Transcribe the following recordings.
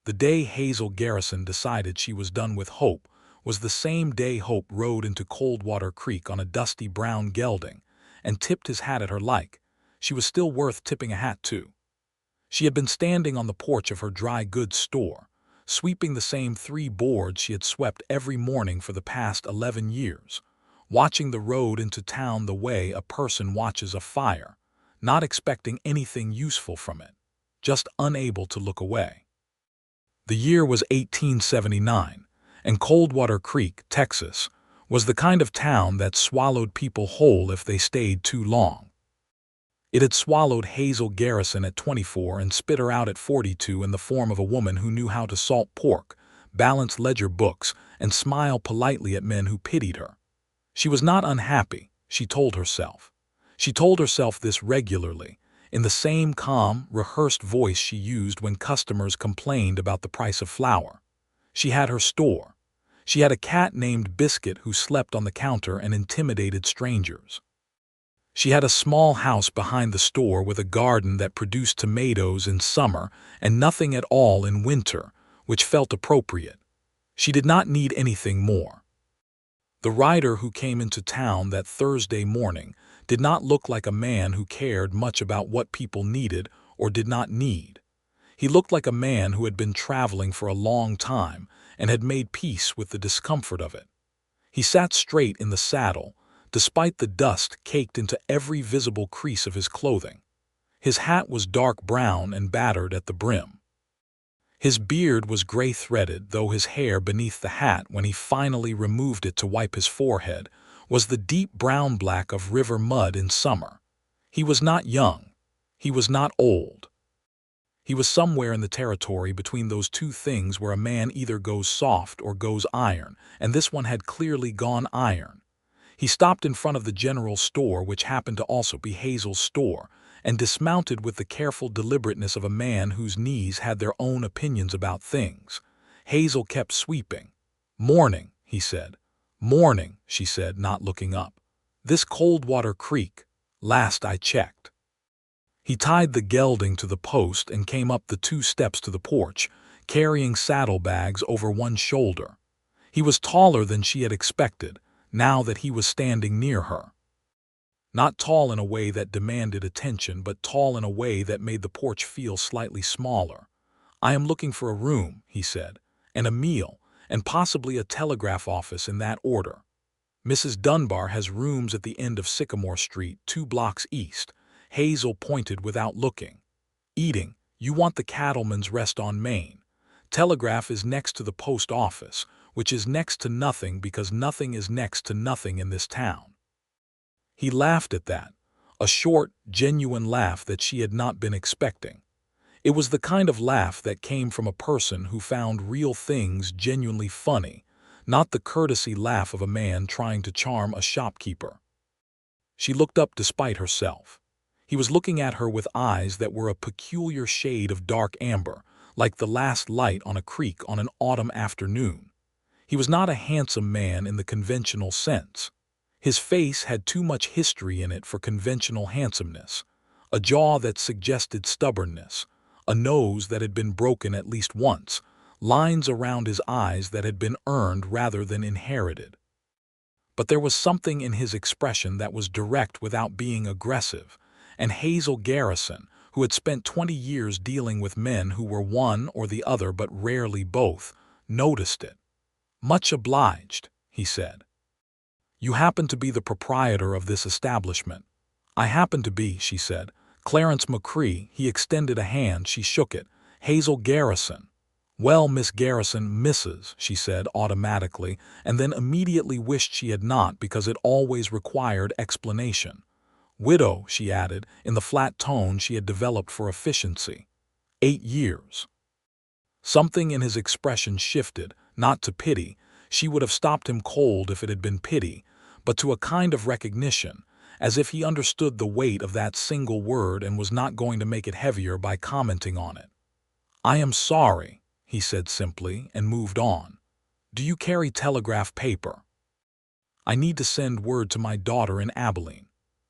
The day Hazel Garrison decided she was done with Hope was the same day Hope rode into Coldwater Creek on a dusty brown gelding and tipped his hat at her like she was still worth tipping a hat to. She had been standing on the porch of her dry goods store, sweeping the same 3 boards she had swept every morning for the past 11 years, watching the road into town the way a person watches a fire, not expecting anything useful from it, just unable to look away. The year was 1879, and Coldwater Creek, Texas, was the kind of town that swallowed people whole if they stayed too long. It had swallowed Hazel Garrison at 24 and spit her out at 42 in the form of a woman who knew how to salt pork, balance ledger books, and smile politely at men who pitied her. She was not unhappy, she told herself. She told herself this regularly, in the same calm, rehearsed voice she used when customers complained about the price of flour. She had her store. She had a cat named Biscuit who slept on the counter and intimidated strangers. She had a small house behind the store with a garden that produced tomatoes in summer and nothing at all in winter, which felt appropriate. She did not need anything more. The rider who came into town that Thursday morning did not look like a man who cared much about what people needed or did not need. He looked like a man who had been traveling for a long time and had made peace with the discomfort of it. He sat straight in the saddle, despite the dust caked into every visible crease of his clothing. His hat was dark brown and battered at the brim. His beard was gray-threaded, though his hair beneath the hat, when he finally removed it to wipe his forehead, was the deep brown-black of river mud in summer. He was not young. He was not old. He was somewhere in the territory between those two things where a man either goes soft or goes iron, and this one had clearly gone iron. He stopped in front of the general store, which happened to also be Hazel's store, and dismounted with the careful deliberateness of a man whose knees had their own opinions about things. Hazel kept sweeping. "Morning," he said. "Morning," she said, not looking up. "This Coldwater Creek, last I checked." He tied the gelding to the post and came up the 2 steps to the porch, carrying saddlebags over one shoulder. He was taller than she had expected, now that he was standing near her. Not tall in a way that demanded attention, but tall in a way that made the porch feel slightly smaller. "I am looking for a room," he said, "and a meal, and possibly a telegraph office in that order. Mrs. Dunbar has rooms at the end of Sycamore Street, 2 blocks east." Hazel pointed without looking. "Eating, you want the Cattleman's Rest on Main. Telegraph is next to the post office, which is next to nothing because nothing is next to nothing in this town." He laughed at that, a short, genuine laugh that she had not been expecting. It was the kind of laugh that came from a person who found real things genuinely funny, not the courtesy laugh of a man trying to charm a shopkeeper. She looked up despite herself. He was looking at her with eyes that were a peculiar shade of dark amber, like the last light on a creek on an autumn afternoon. He was not a handsome man in the conventional sense. His face had too much history in it for conventional handsomeness, a jaw that suggested stubbornness, a nose that had been broken at least once, lines around his eyes that had been earned rather than inherited. But there was something in his expression that was direct without being aggressive, and Hazel Garrison, who had spent 20 years dealing with men who were one or the other but rarely both, noticed it. "Much obliged," he said. "You happen to be the proprietor of this establishment." "I happen to be," she said. "Clarence McCrae." He extended a hand. She shook it. "Hazel Garrison." "Well, Miss Garrison, Mrs.," she said automatically, and then immediately wished she had not because it always required explanation. "Widow," she added, in the flat tone she had developed for efficiency. 8 years. Something in his expression shifted, not to pity. She would have stopped him cold if it had been pity, but to a kind of recognition, as if he understood the weight of that single word and was not going to make it heavier by commenting on it. "I am sorry," he said simply, and moved on. "Do you carry telegraph paper?" "I need to send word to my daughter in Abilene."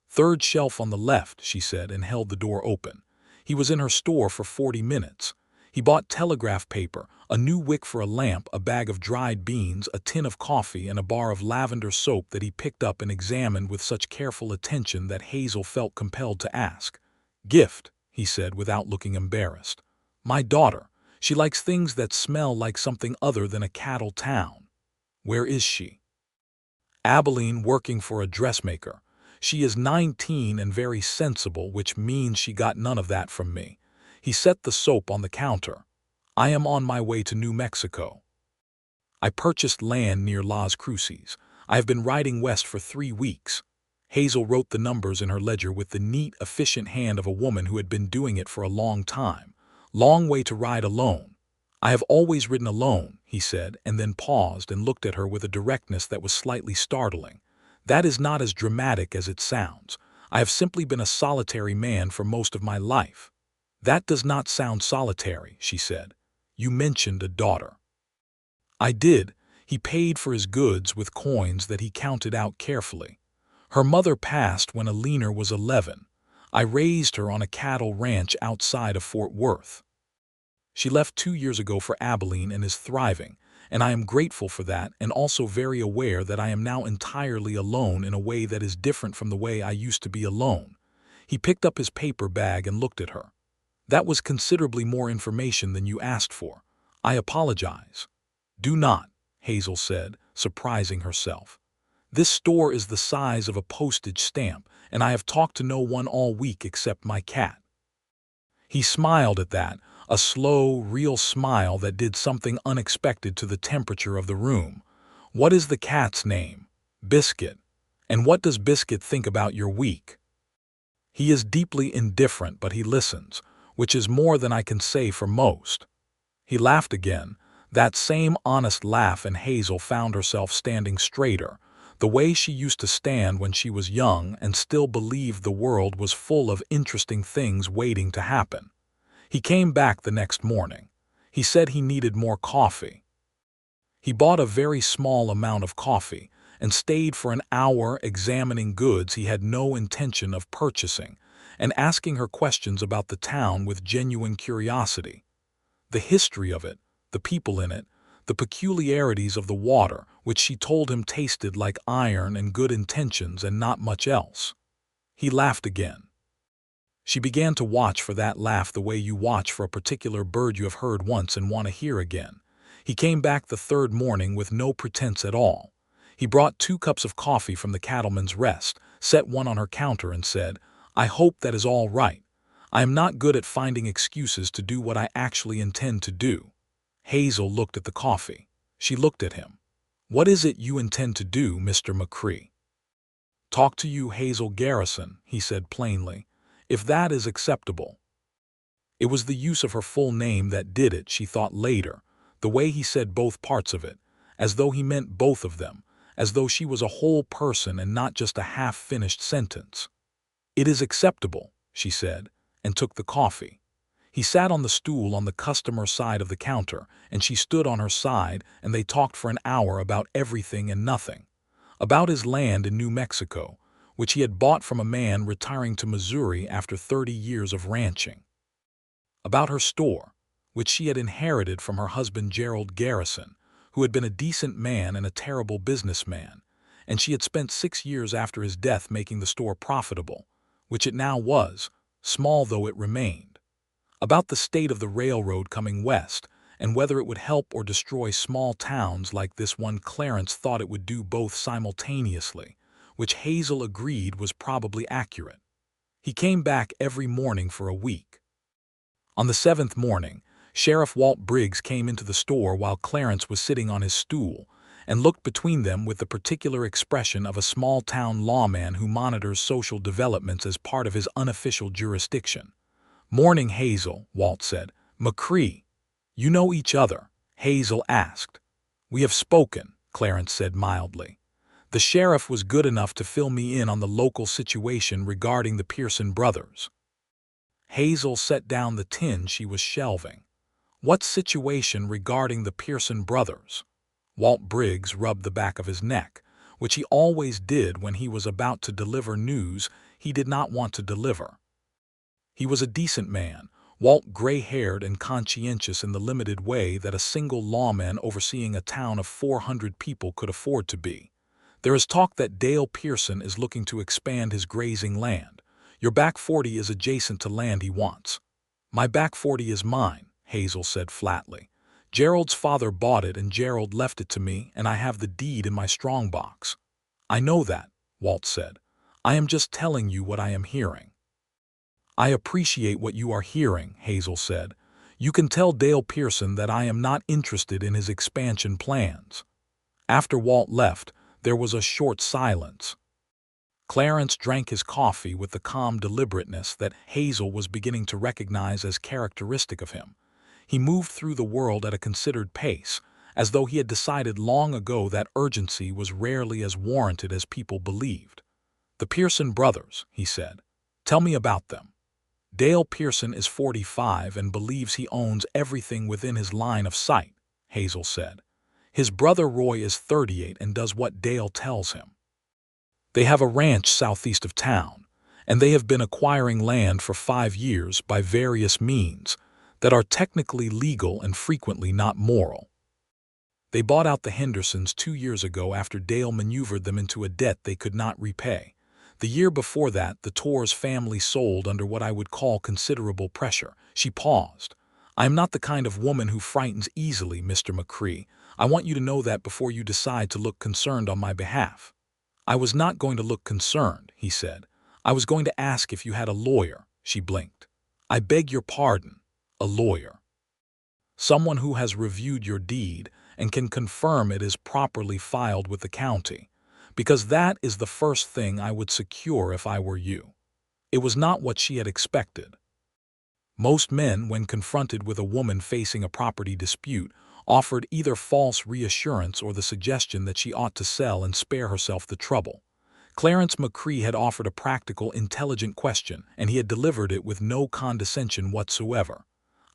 "Third shelf on the left," she said, and held the door open. He was in her store for 40 minutes. He bought telegraph paper, a new wick for a lamp, a bag of dried beans, a tin of coffee, and a bar of lavender soap that he picked up and examined with such careful attention that Hazel felt compelled to ask. "Gift," he said without looking embarrassed. "My daughter. She likes things that smell like something other than a cattle town." "Where is she?" "Abilene, working for a dressmaker. She is 19 and very sensible, which means she got none of that from me." He set the soap on the counter. "I am on my way to New Mexico. I purchased land near Las Cruces. I have been riding west for 3 weeks." Hazel wrote the numbers in her ledger with the neat, efficient hand of a woman who had been doing it for a long time. "Long way to ride alone." "I have always ridden alone," he said, and then paused and looked at her with a directness that was slightly startling. "That is not as dramatic as it sounds. I have simply been a solitary man for most of my life." "That does not sound solitary," she said. "You mentioned a daughter." "I did." He paid for his goods with coins that he counted out carefully. "Her mother passed when Alina was 11. I raised her on a cattle ranch outside of Fort Worth. She left 2 years ago for Abilene and is thriving, and I am grateful for that and also very aware that I am now entirely alone in a way that is different from the way I used to be alone." He picked up his paper bag and looked at her. "That was considerably more information than you asked for. I apologize." "Do not," Hazel said, surprising herself. "This store is the size of a postage stamp, and I have talked to no one all week except my cat." He smiled at that, a slow, real smile that did something unexpected to the temperature of the room. "What is the cat's name?" "Biscuit." "And what does Biscuit think about your week?" "He is deeply indifferent, but he listens, which is more than I can say for most." He laughed again, that same honest laugh, and Hazel found herself standing straighter, the way she used to stand when she was young and still believed the world was full of interesting things waiting to happen. He came back the next morning. He said he needed more coffee. He bought a very small amount of coffee and stayed for an hour examining goods he had no intention of purchasing and asking her questions about the town with genuine curiosity. The history of it, the people in it, the peculiarities of the water, which she told him tasted like iron and good intentions and not much else. He laughed again. She began to watch for that laugh the way you watch for a particular bird you have heard once and want to hear again. He came back the third morning with no pretense at all. He brought 2 cups of coffee from the Cattleman's Rest, set one on her counter, and said, "I hope that is all right. I am not good at finding excuses to do what I actually intend to do." Hazel looked at the coffee. She looked at him. "What is it you intend to do, Mr. McCrae?" "Talk to you, Hazel Garrison," he said plainly, "if that is acceptable." It was the use of her full name that did it, she thought later, the way he said both parts of it, as though he meant both of them, as though she was a whole person and not just a half-finished sentence. "It is acceptable," she said, and took the coffee. He sat on the stool on the customer side of the counter, and she stood on her side, and they talked for an hour about everything and nothing. About his land in New Mexico, which he had bought from a man retiring to Missouri after 30 years of ranching. About her store, which she had inherited from her husband Gerald Garrison, who had been a decent man and a terrible businessman, and she had spent 6 years after his death making the store profitable, which it now was, small though it remained. About the state of the railroad coming west, and whether it would help or destroy small towns like this one. Clarence thought it would do both simultaneously, which Hazel agreed was probably accurate. He came back every morning for a week. On the 7th morning, Sheriff Walt Briggs came into the store while Clarence was sitting on his stool, and looked between them with the particular expression of a small-town lawman who monitors social developments as part of his unofficial jurisdiction. "Morning, Hazel," Walt said. "McCrae, you know each other?" Hazel asked. "We have spoken," Clarence said mildly. "The sheriff was good enough to fill me in on the local situation regarding the Pearson brothers." Hazel set down the tin she was shelving. "What situation regarding the Pearson brothers?" Walt Briggs rubbed the back of his neck, which he always did when he was about to deliver news he did not want to deliver. He was a decent man, Walt gray-haired and conscientious in the limited way that a single lawman overseeing a town of 400 people could afford to be. There is talk that Dale Pearson is looking to expand his grazing land. Your back 40 is adjacent to land he wants. My back 40 is mine, Hazel said flatly. Gerald's father bought it and Gerald left it to me, and I have the deed in my strongbox. I know that, Walt said. I am just telling you what I am hearing. I appreciate what you are hearing, Hazel said. You can tell Dale Pearson that I am not interested in his expansion plans. After Walt left, there was a short silence. Clarence drank his coffee with the calm deliberateness that Hazel was beginning to recognize as characteristic of him. He moved through the world at a considered pace, as though he had decided long ago that urgency was rarely as warranted as people believed. The Pearson brothers, he said. Tell me about them. Dale Pearson is 45 and believes he owns everything within his line of sight, Hazel said. His brother Roy is 38 and does what Dale tells him. They have a ranch southeast of town, and they have been acquiring land for 5 years by various means that are technically legal and frequently not moral. They bought out the Hendersons 2 years ago after Dale maneuvered them into a debt they could not repay. The year before that, the Torres family sold under what I would call considerable pressure. She paused. I am not the kind of woman who frightens easily, Mr. McCrae. I want you to know that before you decide to look concerned on my behalf. I was not going to look concerned, he said. I was going to ask if you had a lawyer, she blinked. I beg your pardon, a lawyer. Someone who has reviewed your deed and can confirm it is properly filed with the county, because that is the first thing I would secure if I were you. It was not what she had expected. Most men, when confronted with a woman facing a property dispute, offered either false reassurance or the suggestion that she ought to sell and spare herself the trouble. Clarence McCrae had offered a practical, intelligent question, and he had delivered it with no condescension whatsoever.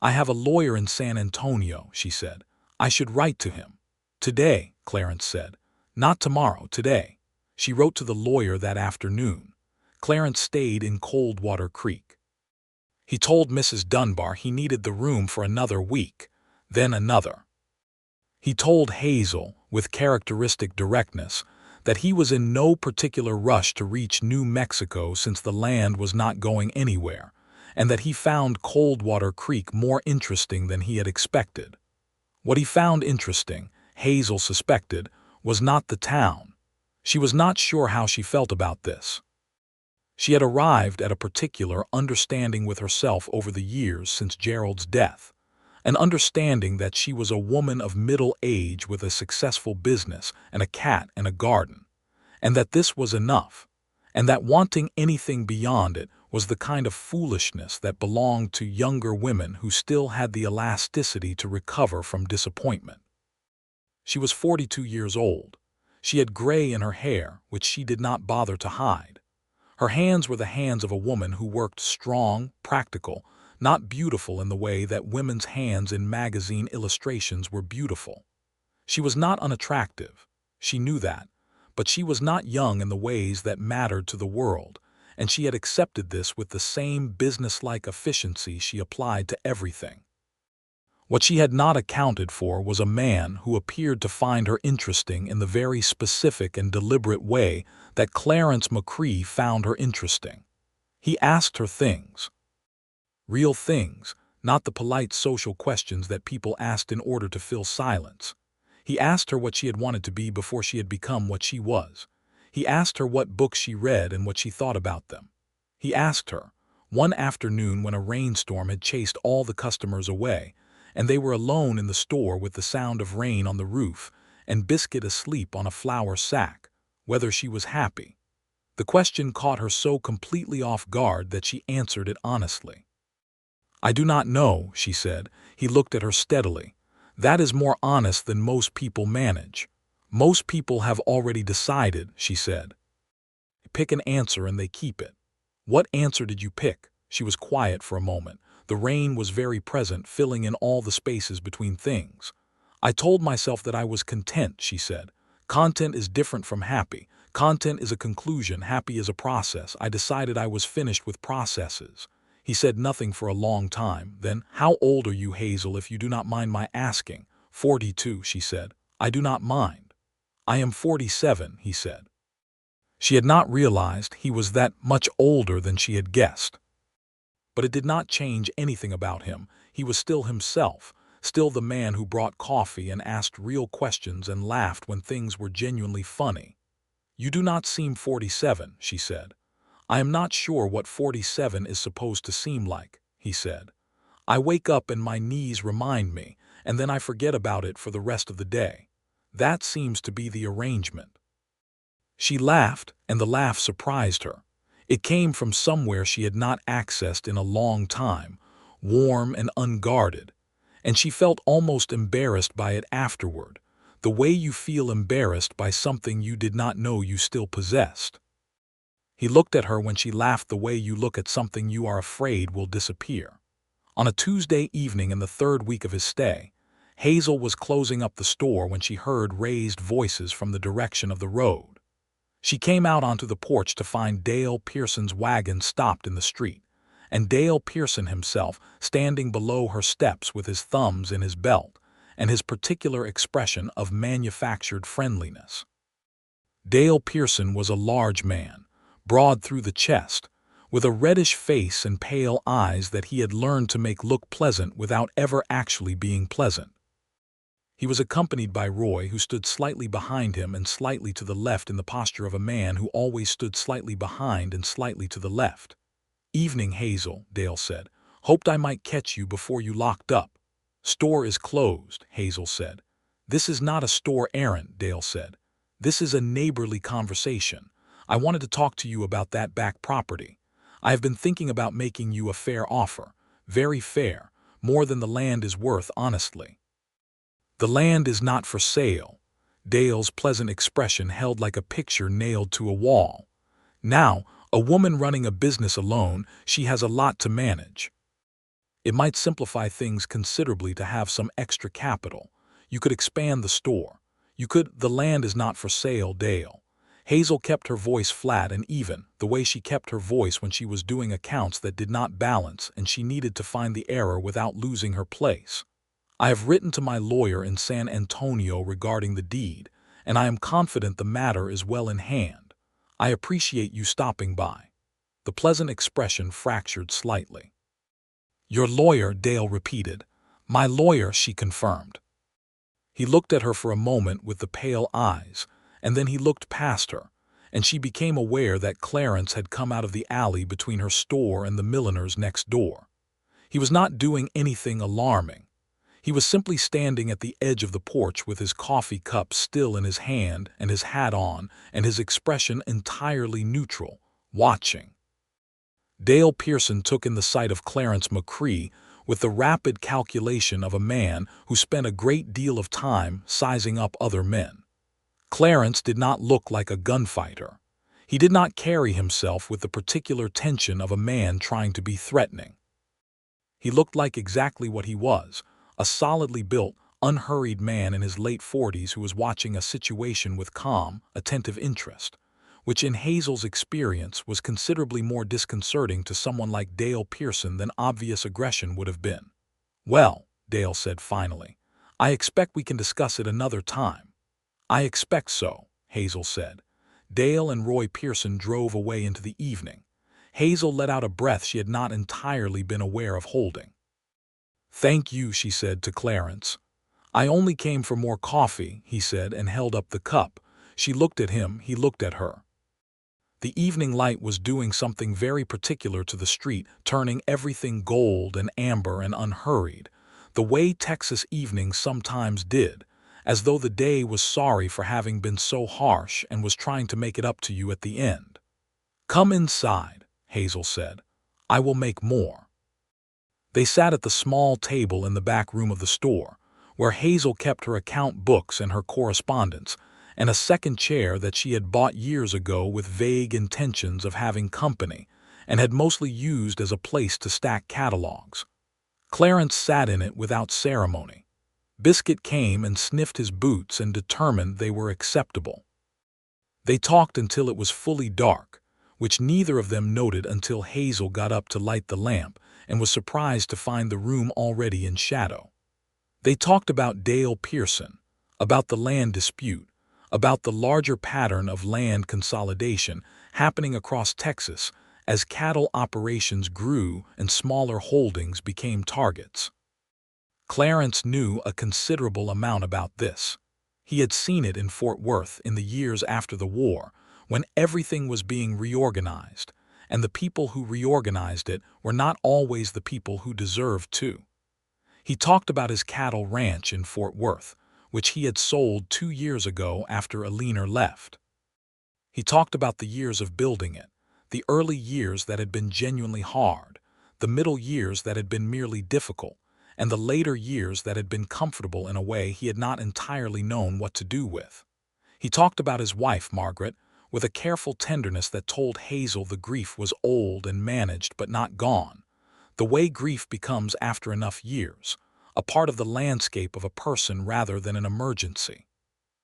I have a lawyer in San Antonio, she said. I should write to him. Today, Clarence said. Not tomorrow, today. She wrote to the lawyer that afternoon. Clarence stayed in Coldwater Creek. He told Mrs. Dunbar he needed the room for another week, then another. He told Hazel, with characteristic directness, that he was in no particular rush to reach New Mexico since the land was not going anywhere, and that he found Coldwater Creek more interesting than he had expected. What he found interesting, Hazel suspected, was not the town. She was not sure how she felt about this. She had arrived at a particular understanding with herself over the years since Gerald's death, an understanding that she was a woman of middle age with a successful business and a cat and a garden, and that this was enough, and that wanting anything beyond it was the kind of foolishness that belonged to younger women who still had the elasticity to recover from disappointment. She was 42 years old. She had gray in her hair, which she did not bother to hide. Her hands were the hands of a woman who worked strong, practical, not beautiful in the way that women's hands in magazine illustrations were beautiful. She was not unattractive. She knew that. But she was not young in the ways that mattered to the world, and she had accepted this with the same businesslike efficiency she applied to everything. What she had not accounted for was a man who appeared to find her interesting in the very specific and deliberate way that Clarence McCrae found her interesting. He asked her things. Real things, not the polite social questions that people asked in order to fill silence. He asked her what she had wanted to be before she had become what she was. He asked her what books she read and what she thought about them. He asked her, one afternoon when a rainstorm had chased all the customers away, and they were alone in the store with the sound of rain on the roof and Biscuit asleep on a flour sack, whether she was happy. The question caught her so completely off guard that she answered it honestly. I do not know, she said. He looked at her steadily. That is more honest than most people manage. Most people have already decided, she said. Pick an answer and they keep it. What answer did you pick? She was quiet for a moment. The rain was very present, filling in all the spaces between things. I told myself that I was content, she said. Content is different from happy. Content is a conclusion, happy is a process. I decided I was finished with processes. He said nothing for a long time. Then, "How old are you, Hazel, if you do not mind my asking?" 42, she said. "I do not mind." "I am 47, he said. She had not realized he was that much older than she had guessed. But it did not change anything about him. He was still himself, still the man who brought coffee and asked real questions and laughed when things were genuinely funny. "You do not seem 47, she said. "I am not sure what 47 is supposed to seem like," he said. "I wake up and my knees remind me, and then I forget about it for the rest of the day. That seems to be the arrangement." She laughed, and the laugh surprised her. It came from somewhere she had not accessed in a long time, warm and unguarded, and she felt almost embarrassed by it afterward, the way you feel embarrassed by something you did not know you still possessed. He looked at her when she laughed the way you look at something you are afraid will disappear. On a Tuesday evening in the third week of his stay, Hazel was closing up the store when she heard raised voices from the direction of the road. She came out onto the porch to find Dale Pearson's wagon stopped in the street, and Dale Pearson himself standing below her steps with his thumbs in his belt and his particular expression of manufactured friendliness. Dale Pearson was a large man, broad through the chest, with a reddish face and pale eyes that he had learned to make look pleasant without ever actually being pleasant. He was accompanied by Roy, who stood slightly behind him and slightly to the left in the posture of a man who always stood slightly behind and slightly to the left. "Evening, Hazel," Dale said. "Hoped I might catch you before you locked up." "Store is closed," Hazel said. "This is not a store errand," Dale said. "This is a neighborly conversation. I wanted to talk to you about that back property. I have been thinking about making you a fair offer. Very fair. More than the land is worth, honestly." "The land is not for sale." Dale's pleasant expression held like a picture nailed to a wall. "Now, a woman running a business alone, she has a lot to manage. It might simplify things considerably to have some extra capital. You could expand the store. The land is not for sale, Dale." Hazel kept her voice flat and even, the way she kept her voice when she was doing accounts that did not balance and she needed to find the error without losing her place. "I have written to my lawyer in San Antonio regarding the deed, and I am confident the matter is well in hand. I appreciate you stopping by." The pleasant expression fractured slightly. "Your lawyer," Dale repeated. "My lawyer," she confirmed. He looked at her for a moment with the pale eyes, and then he looked past her, and she became aware that Clarence had come out of the alley between her store and the milliner's next door. He was not doing anything alarming. He was simply standing at the edge of the porch with his coffee cup still in his hand and his hat on and his expression entirely neutral, watching. Dale Pearson took in the sight of Clarence McCrae with the rapid calculation of a man who spent a great deal of time sizing up other men. Clarence did not look like a gunfighter. He did not carry himself with the particular tension of a man trying to be threatening. He looked like exactly what he was, a solidly built, unhurried man in his late 40s who was watching a situation with calm, attentive interest, which in Hazel's experience was considerably more disconcerting to someone like Dale Pearson than obvious aggression would have been. "Well," Dale said finally, "I expect we can discuss it another time." "I expect so," Hazel said. Dale and Roy Pearson drove away into the evening. Hazel let out a breath she had not entirely been aware of holding. "Thank you," she said to Clarence. "I only came for more coffee," he said and held up the cup. She looked at him, he looked at her. The evening light was doing something very particular to the street, turning everything gold and amber and unhurried, the way Texas evenings sometimes did, as though the day was sorry for having been so harsh and was trying to make it up to you at the end. "Come inside," Hazel said. "I will make more." They sat at the small table in the back room of the store, where Hazel kept her account books and her correspondence, and a second chair that she had bought years ago with vague intentions of having company, and had mostly used as a place to stack catalogs. Clarence sat in it without ceremony. Biscuit came and sniffed his boots and determined they were acceptable. They talked until it was fully dark, which neither of them noted until Hazel got up to light the lamp and was surprised to find the room already in shadow. They talked about Dale Pearson, about the land dispute, about the larger pattern of land consolidation happening across Texas as cattle operations grew and smaller holdings became targets. Clarence knew a considerable amount about this. He had seen it in Fort Worth in the years after the war, when everything was being reorganized, and the people who reorganized it were not always the people who deserved to. He talked about his cattle ranch in Fort Worth, which he had sold 2 years ago after a leaner left. He talked about the years of building it, the early years that had been genuinely hard, the middle years that had been merely difficult, and the later years that had been comfortable in a way he had not entirely known what to do with. He talked about his wife, Margaret, with a careful tenderness that told Hazel the grief was old and managed but not gone, the way grief becomes after enough years, a part of the landscape of a person rather than an emergency.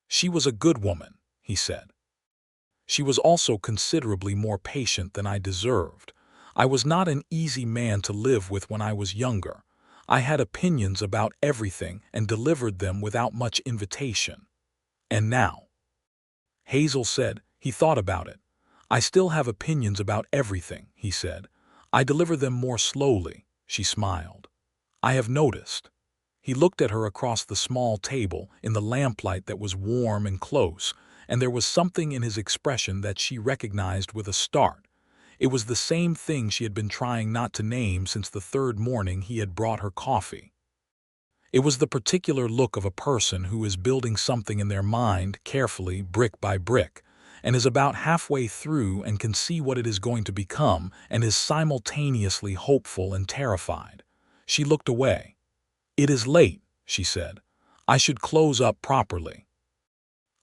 She was a good woman, he said. She was also considerably more patient than I deserved. I was not an easy man to live with when I was younger. I had opinions about everything and delivered them without much invitation. And now? Hazel said. He thought about it. I still have opinions about everything, he said. I deliver them more slowly, she smiled. I have noticed. He looked at her across the small table in the lamplight that was warm and close, and there was something in his expression that she recognized with a start. It was the same thing she had been trying not to name since the third morning he had brought her coffee. It was the particular look of a person who is building something in their mind carefully, brick by brick, and is about halfway through and can see what it is going to become and is simultaneously hopeful and terrified. She looked away. It is late, she said. I should close up properly.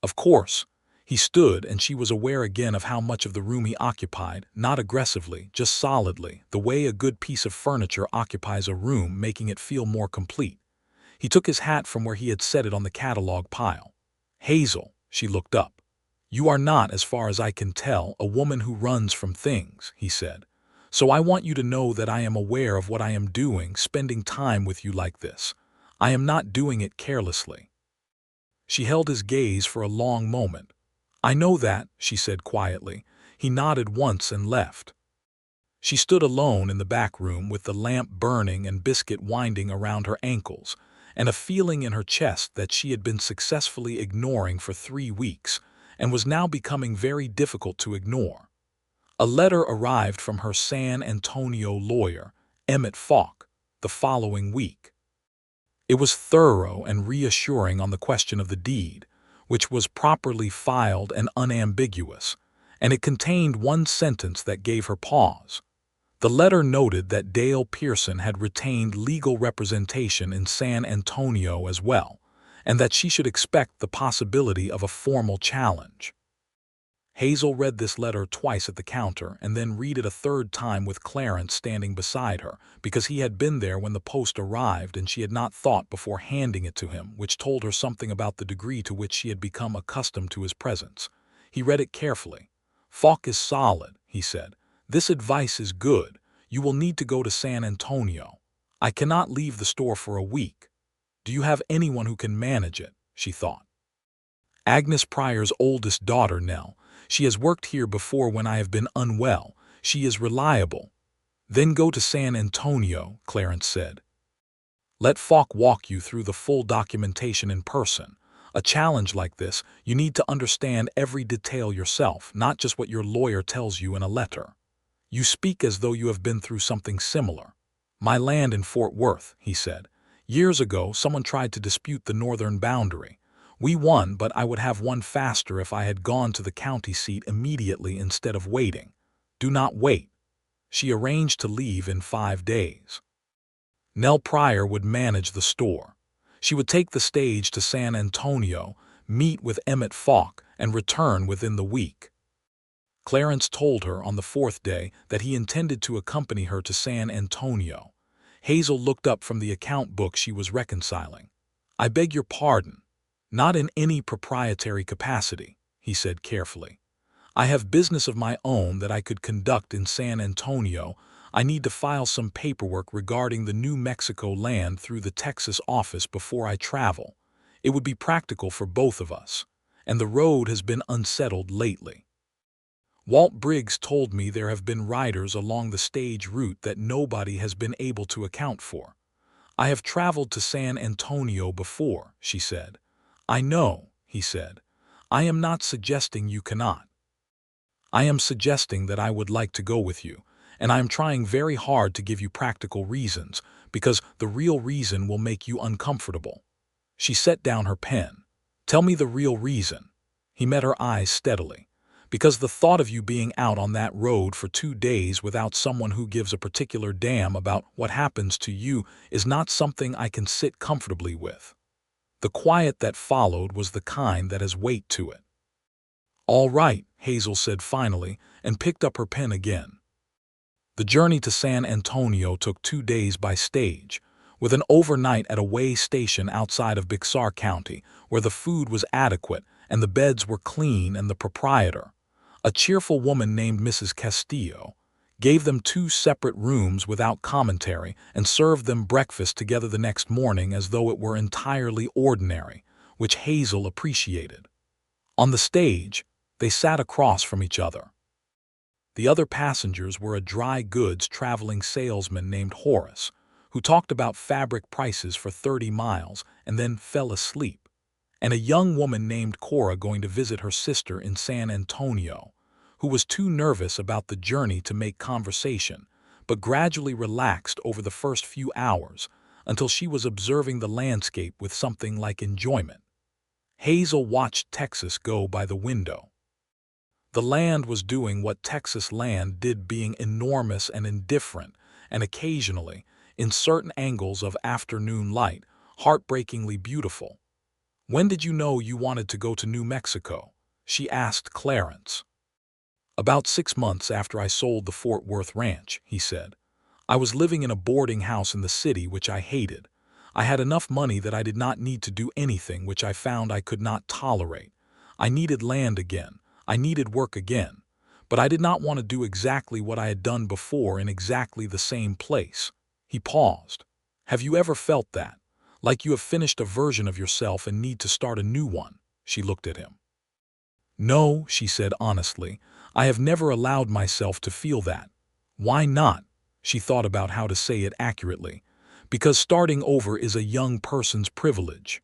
Of course. He stood, and she was aware again of how much of the room he occupied, not aggressively, just solidly, the way a good piece of furniture occupies a room, making it feel more complete. He took his hat from where he had set it on the catalog pile. Hazel, she looked up. You are not, as far as I can tell, a woman who runs from things, he said. So I want you to know that I am aware of what I am doing, spending time with you like this. I am not doing it carelessly. She held his gaze for a long moment. I know that, she said quietly. He nodded once and left. She stood alone in the back room with the lamp burning and biscuit winding around her ankles, and a feeling in her chest that she had been successfully ignoring for 3 weeks and was now becoming very difficult to ignore. A letter arrived from her San Antonio lawyer, Emmett Falk, the following week. It was thorough and reassuring on the question of the deed, which was properly filed and unambiguous, and it contained one sentence that gave her pause. The letter noted that Dale Pearson had retained legal representation in San Antonio as well, and that she should expect the possibility of a formal challenge. Hazel read this letter twice at the counter and then read it a third time with Clarence standing beside her, because he had been there when the post arrived and she had not thought before handing it to him, which told her something about the degree to which she had become accustomed to his presence. He read it carefully. Falk is solid, he said. This advice is good. You will need to go to San Antonio. I cannot leave the store for a week. Do you have anyone who can manage it? She thought. Agnes Pryor's oldest daughter, Nell. She has worked here before when I have been unwell. She is reliable. Then go to San Antonio, Clarence said. Let Falk walk you through the full documentation in person. A challenge like this, you need to understand every detail yourself, not just what your lawyer tells you in a letter. You speak as though you have been through something similar. My land in Fort Worth, he said. Years ago, someone tried to dispute the northern boundary. We won, but I would have won faster if I had gone to the county seat immediately instead of waiting. Do not wait. She arranged to leave in 5 days. Nell Pryor would manage the store. She would take the stage to San Antonio, meet with Emmett Falk, and return within the week. Clarence told her on the 4th day that he intended to accompany her to San Antonio. Hazel looked up from the account book she was reconciling. I beg your pardon. Not in any proprietary capacity, he said carefully. I have business of my own that I could conduct in San Antonio. I need to file some paperwork regarding the New Mexico land through the Texas office before I travel. It would be practical for both of us, and the road has been unsettled lately. Walt Briggs told me there have been riders along the stage route that nobody has been able to account for. I have traveled to San Antonio before, she said. I know, he said. I am not suggesting you cannot. I am suggesting that I would like to go with you, and I am trying very hard to give you practical reasons, because the real reason will make you uncomfortable. She set down her pen. Tell me the real reason. He met her eyes steadily. Because the thought of you being out on that road for 2 days without someone who gives a particular damn about what happens to you is not something I can sit comfortably with. The quiet that followed was the kind that has weight to it. All right, Hazel said finally, and picked up her pen again. The journey to San Antonio took 2 days by stage, with an overnight at a way station outside of Bixar County, where the food was adequate and the beds were clean, and the proprietor, a cheerful woman named Mrs. Castillo, gave them 2 separate rooms without commentary and served them breakfast together the next morning as though it were entirely ordinary, which Hazel appreciated. On the stage, they sat across from each other. The other passengers were a dry goods traveling salesman named Horace, who talked about fabric prices for 30 miles and then fell asleep, and a young woman named Cora going to visit her sister in San Antonio, who was too nervous about the journey to make conversation, but gradually relaxed over the first few hours until she was observing the landscape with something like enjoyment. Hazel watched Texas go by the window. The land was doing what Texas land did, being enormous and indifferent, and occasionally, in certain angles of afternoon light, heartbreakingly beautiful. When did you know you wanted to go to New Mexico? She asked Clarence. About 6 months after I sold the Fort Worth ranch, he said. I was living in a boarding house in the city which I hated. I had enough money that I did not need to do anything which I found I could not tolerate. I needed land again. I needed work again. But I did not want to do exactly what I had done before in exactly the same place. He paused. Have you ever felt that? Like you have finished a version of yourself and need to start a new one? She looked at him. No, she said honestly. I have never allowed myself to feel that. Why not? She thought about how to say it accurately. Because starting over is a young person's privilege.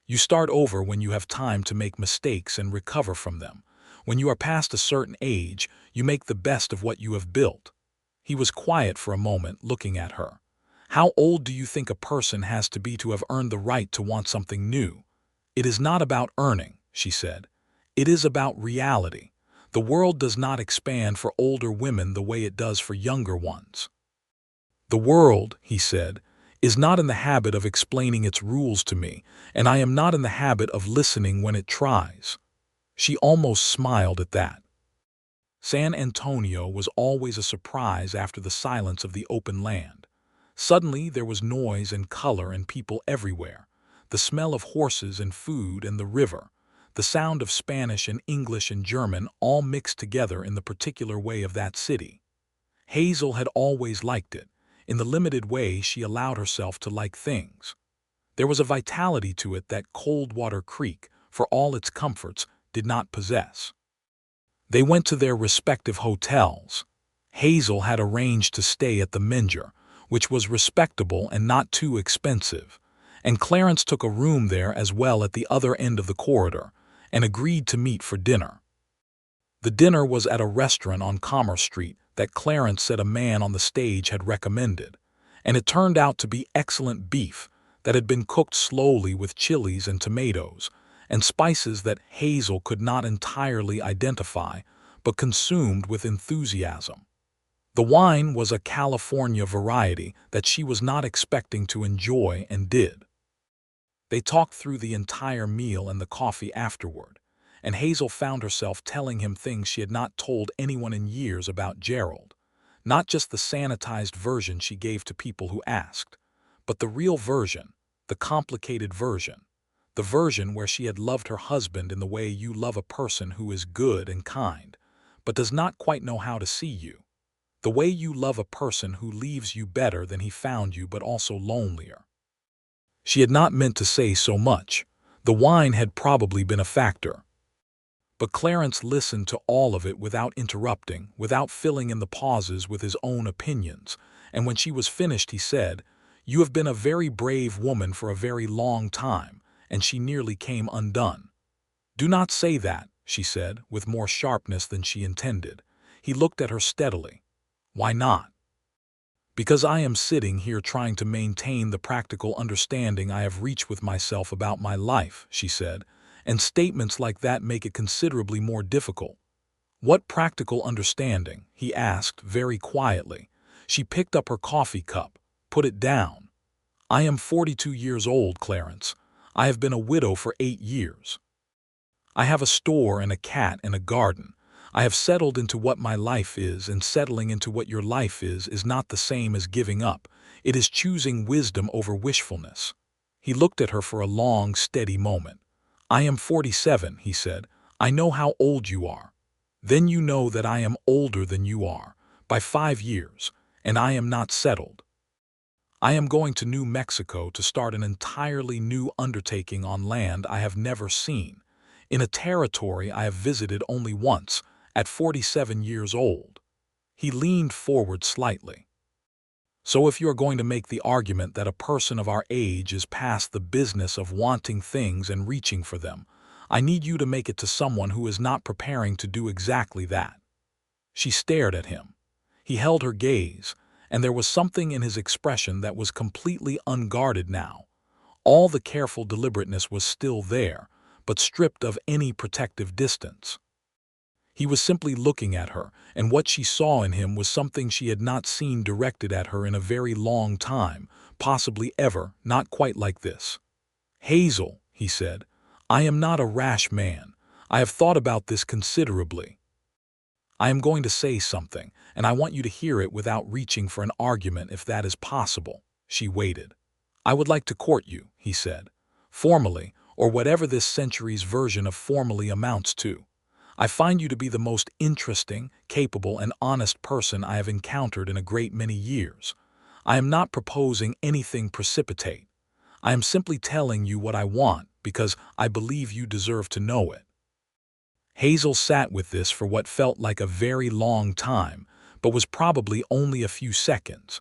You start over when you have time to make mistakes and recover from them. When you are past a certain age, you make the best of what you have built. He was quiet for a moment, looking at her. How old do you think a person has to have earned the right to want something new? It is not about earning, she said. It is about reality. The world does not expand for older women the way it does for younger ones. The world, he said, is not in the habit of explaining its rules to me, and I am not in the habit of listening when it tries. She almost smiled at that. San Antonio was always a surprise after the silence of the open land. Suddenly there was noise and color and people everywhere, the smell of horses and food and the river, the sound of Spanish and English and German all mixed together in the particular way of that city. Hazel had always liked it, in the limited way she allowed herself to like things. There was a vitality to it that Coldwater Creek, for all its comforts, did not possess. They went to their respective hotels. Hazel had arranged to stay at the Menger, which was respectable and not too expensive, and Clarence took a room there as well at the other end of the corridor, and agreed to meet for dinner. The dinner was at a restaurant on Commerce Street that Clarence said a man on the stage had recommended, and it turned out to be excellent beef that had been cooked slowly with chilies and tomatoes, and spices that Hazel could not entirely identify, but consumed with enthusiasm. The wine was a California variety that she was not expecting to enjoy and did. They talked through the entire meal and the coffee afterward, and Hazel found herself telling him things she had not told anyone in years about Gerald. Not just the sanitized version she gave to people who asked, but the real version, the complicated version, the version where she had loved her husband in the way you love a person who is good and kind, but does not quite know how to see you. The way you love a person who leaves you better than he found you but also lonelier. She had not meant to say so much. The wine had probably been a factor. But Clarence listened to all of it without interrupting, without filling in the pauses with his own opinions, and when she was finished he said, "You have been a very brave woman for a very long time," and she nearly came undone. "Do not say that," she said, with more sharpness than she intended. He looked at her steadily. "Why not?" "Because I am sitting here trying to maintain the practical understanding I have reached with myself about my life," she said, "and statements like that make it considerably more difficult." "What practical understanding?" he asked very quietly. She picked up her coffee cup, put it down. "I am 42 years old, Clarence. I have been a widow for 8 years. I have a store and a cat and a garden. I have settled into what my life is, and settling into what your life is not the same as giving up. It is choosing wisdom over wishfulness." He looked at her for a long, steady moment. "I am 47, he said. "I know how old you are. Then you know that I am older than you are, by 5 years, and I am not settled. I am going to New Mexico to start an entirely new undertaking on land I have never seen, in a territory I have visited only once, at 47 years old." He leaned forward slightly. "So if you are going to make the argument that a person of our age is past the business of wanting things and reaching for them, I need you to make it to someone who is not preparing to do exactly that." She stared at him. He held her gaze, and there was something in his expression that was completely unguarded now. All the careful deliberateness was still there, but stripped of any protective distance. He was simply looking at her, and what she saw in him was something she had not seen directed at her in a very long time, possibly ever, not quite like this. "Hazel," he said, "I am not a rash man. I have thought about this considerably. I am going to say something, and I want you to hear it without reaching for an argument if that is possible." She waited. "I would like to court you," he said, "formally, or whatever this century's version of formally amounts to. I find you to be the most interesting, capable, and honest person I have encountered in a great many years. I am not proposing anything precipitate. I am simply telling you what I want, because I believe you deserve to know it." Hazel sat with this for what felt like a very long time, but was probably only a few seconds.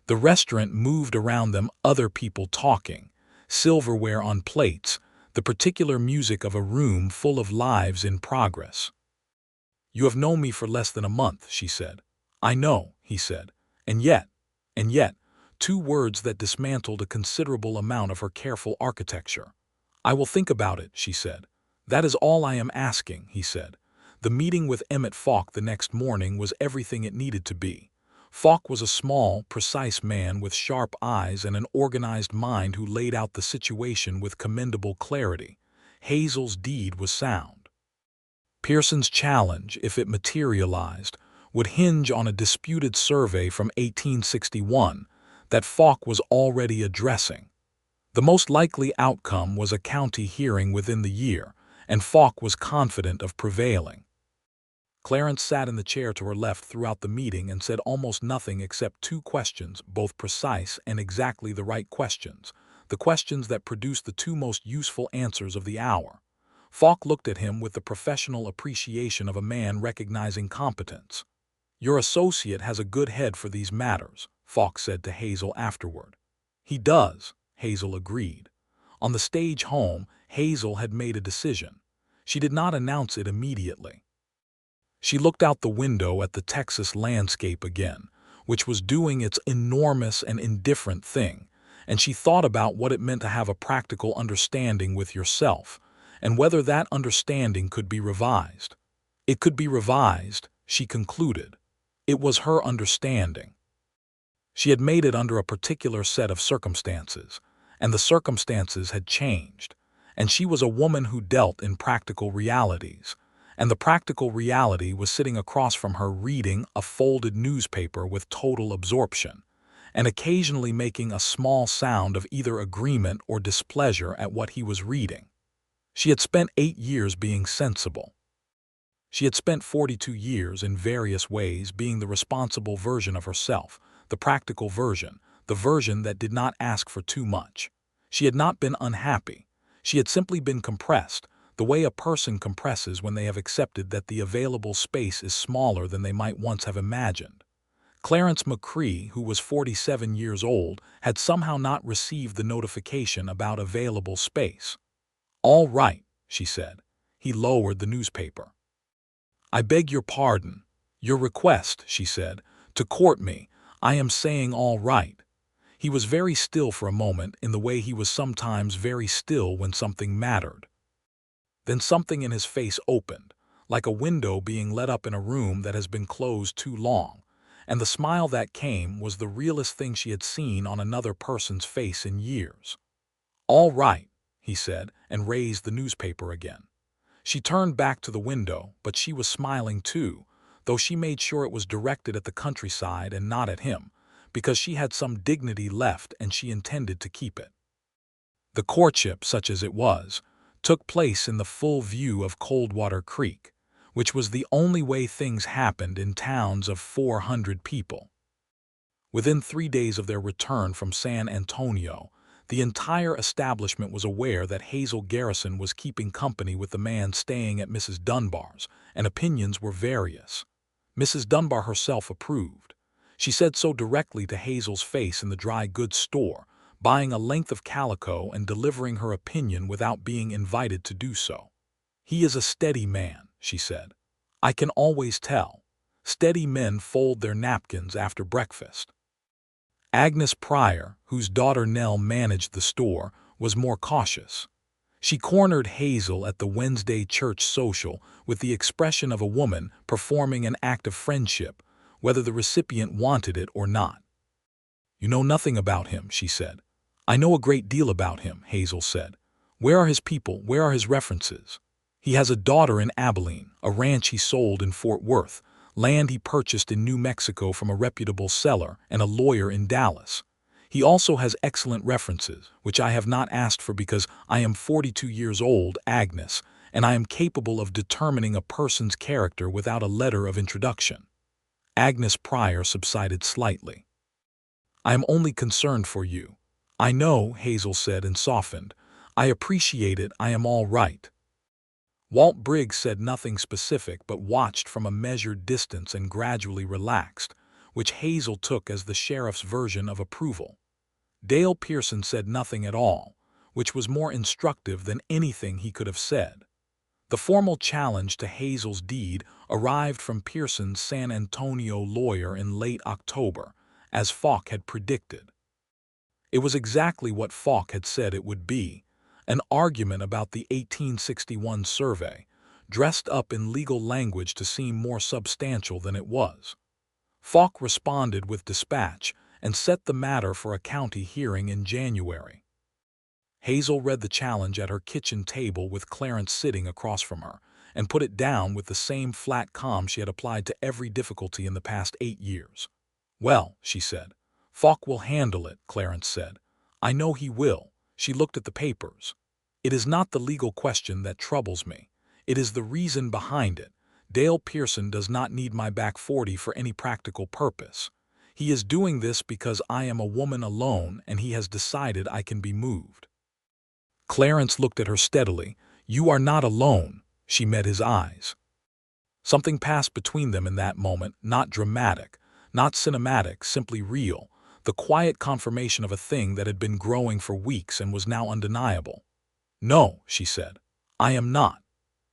The restaurant moved around them, other people talking, silverware on plates, the particular music of a room full of lives in progress. "You have known me for less than a month," she said. "I know," he said. And yet, two words that dismantled a considerable amount of her careful architecture. "I will think about it," she said. "That is all I am asking," he said. The meeting with Emmett Falk the next morning was everything it needed to be. Falk was a small, precise man with sharp eyes and an organized mind who laid out the situation with commendable clarity. Hazel's deed was sound. Pearson's challenge, if it materialized, would hinge on a disputed survey from 1861 that Falk was already addressing. The most likely outcome was a county hearing within the year, and Falk was confident of prevailing. Clarence sat in the chair to her left throughout the meeting and said almost nothing except 2 questions, both precise and exactly the right questions, the questions that produced the 2 most useful answers of the hour. Falk looked at him with the professional appreciation of a man recognizing competence. "Your associate has a good head for these matters," Falk said to Hazel afterward. "He does," Hazel agreed. On the stage home, Hazel had made a decision. She did not announce it immediately. She looked out the window at the Texas landscape again, which was doing its enormous and indifferent thing, and she thought about what it meant to have a practical understanding with yourself, and whether that understanding could be revised. It could be revised, she concluded. It was her understanding. She had made it under a particular set of circumstances, and the circumstances had changed, and she was a woman who dealt in practical realities, and the practical reality was sitting across from her reading a folded newspaper with total absorption, and occasionally making a small sound of either agreement or displeasure at what he was reading. She had spent 8 years being sensible. She had spent 42 years in various ways being the responsible version of herself, the practical version, the version that did not ask for too much. She had not been unhappy. She had simply been compressed, the way a person compresses when they have accepted that the available space is smaller than they might once have imagined. Clarence McCrae, who was 47 years old, had somehow not received the notification about available space. "All right," she said. He lowered the newspaper. "I beg your pardon. Your request," she said, "to court me. I am saying all right." He was very still for a moment, in the way he was sometimes very still when something mattered. Then something in his face opened, like a window being let up in a room that has been closed too long, and the smile that came was the realest thing she had seen on another person's face in years. "All right," he said, and raised the newspaper again. She turned back to the window, but she was smiling too, though she made sure it was directed at the countryside and not at him, because she had some dignity left and she intended to keep it. The courtship, such as it was, took place in the full view of Coldwater Creek, which was the only way things happened in towns of 400 people. Within 3 days of their return from San Antonio, the entire establishment was aware that Hazel Garrison was keeping company with the man staying at Mrs. Dunbar's, and opinions were various. Mrs. Dunbar herself approved. She said so directly to Hazel's face in the dry goods store, buying a length of calico and delivering her opinion without being invited to do so. "He is a steady man," she said. "I can always tell. Steady men fold their napkins after breakfast." Agnes Pryor, whose daughter Nell managed the store, was more cautious. She cornered Hazel at the Wednesday church social with the expression of a woman performing an act of friendship, whether the recipient wanted it or not. "You know nothing about him," she said. "I know a great deal about him," Hazel said. "Where are his people? Where are his references? He has a daughter in Abilene, a ranch he sold in Fort Worth, land he purchased in New Mexico from a reputable seller, and a lawyer in Dallas. He also has excellent references, which I have not asked for because I am 42 years old, Agnes, and I am capable of determining a person's character without a letter of introduction." Agnes Pryor subsided slightly. "I am only concerned for you." "I know," Hazel said and softened. "I appreciate it. I am all right." Walt Briggs said nothing specific but watched from a measured distance and gradually relaxed, which Hazel took as the sheriff's version of approval. Dale Pearson said nothing at all, which was more instructive than anything he could have said. The formal challenge to Hazel's deed arrived from Pearson's San Antonio lawyer in late October, as Falk had predicted. It was exactly what Falk had said it would be. An argument about the 1861 survey, dressed up in legal language to seem more substantial than it was. Falk responded with dispatch and set the matter for a county hearing in January. Hazel read the challenge at her kitchen table with Clarence sitting across from her, and put it down with the same flat calm she had applied to every difficulty in the past 8 years. "Well," she said. "Falk will handle it," Clarence said. "I know he will." She looked at the papers. "It is not the legal question that troubles me. It is the reason behind it. Dale Pearson does not need my back 40 for any practical purpose. He is doing this because I am a woman alone and he has decided I can be moved." Clarence looked at her steadily. "You are not alone." She met his eyes. Something passed between them in that moment, not dramatic, not cinematic, simply real, the quiet confirmation of a thing that had been growing for weeks and was now undeniable. "No," she said, "I am not."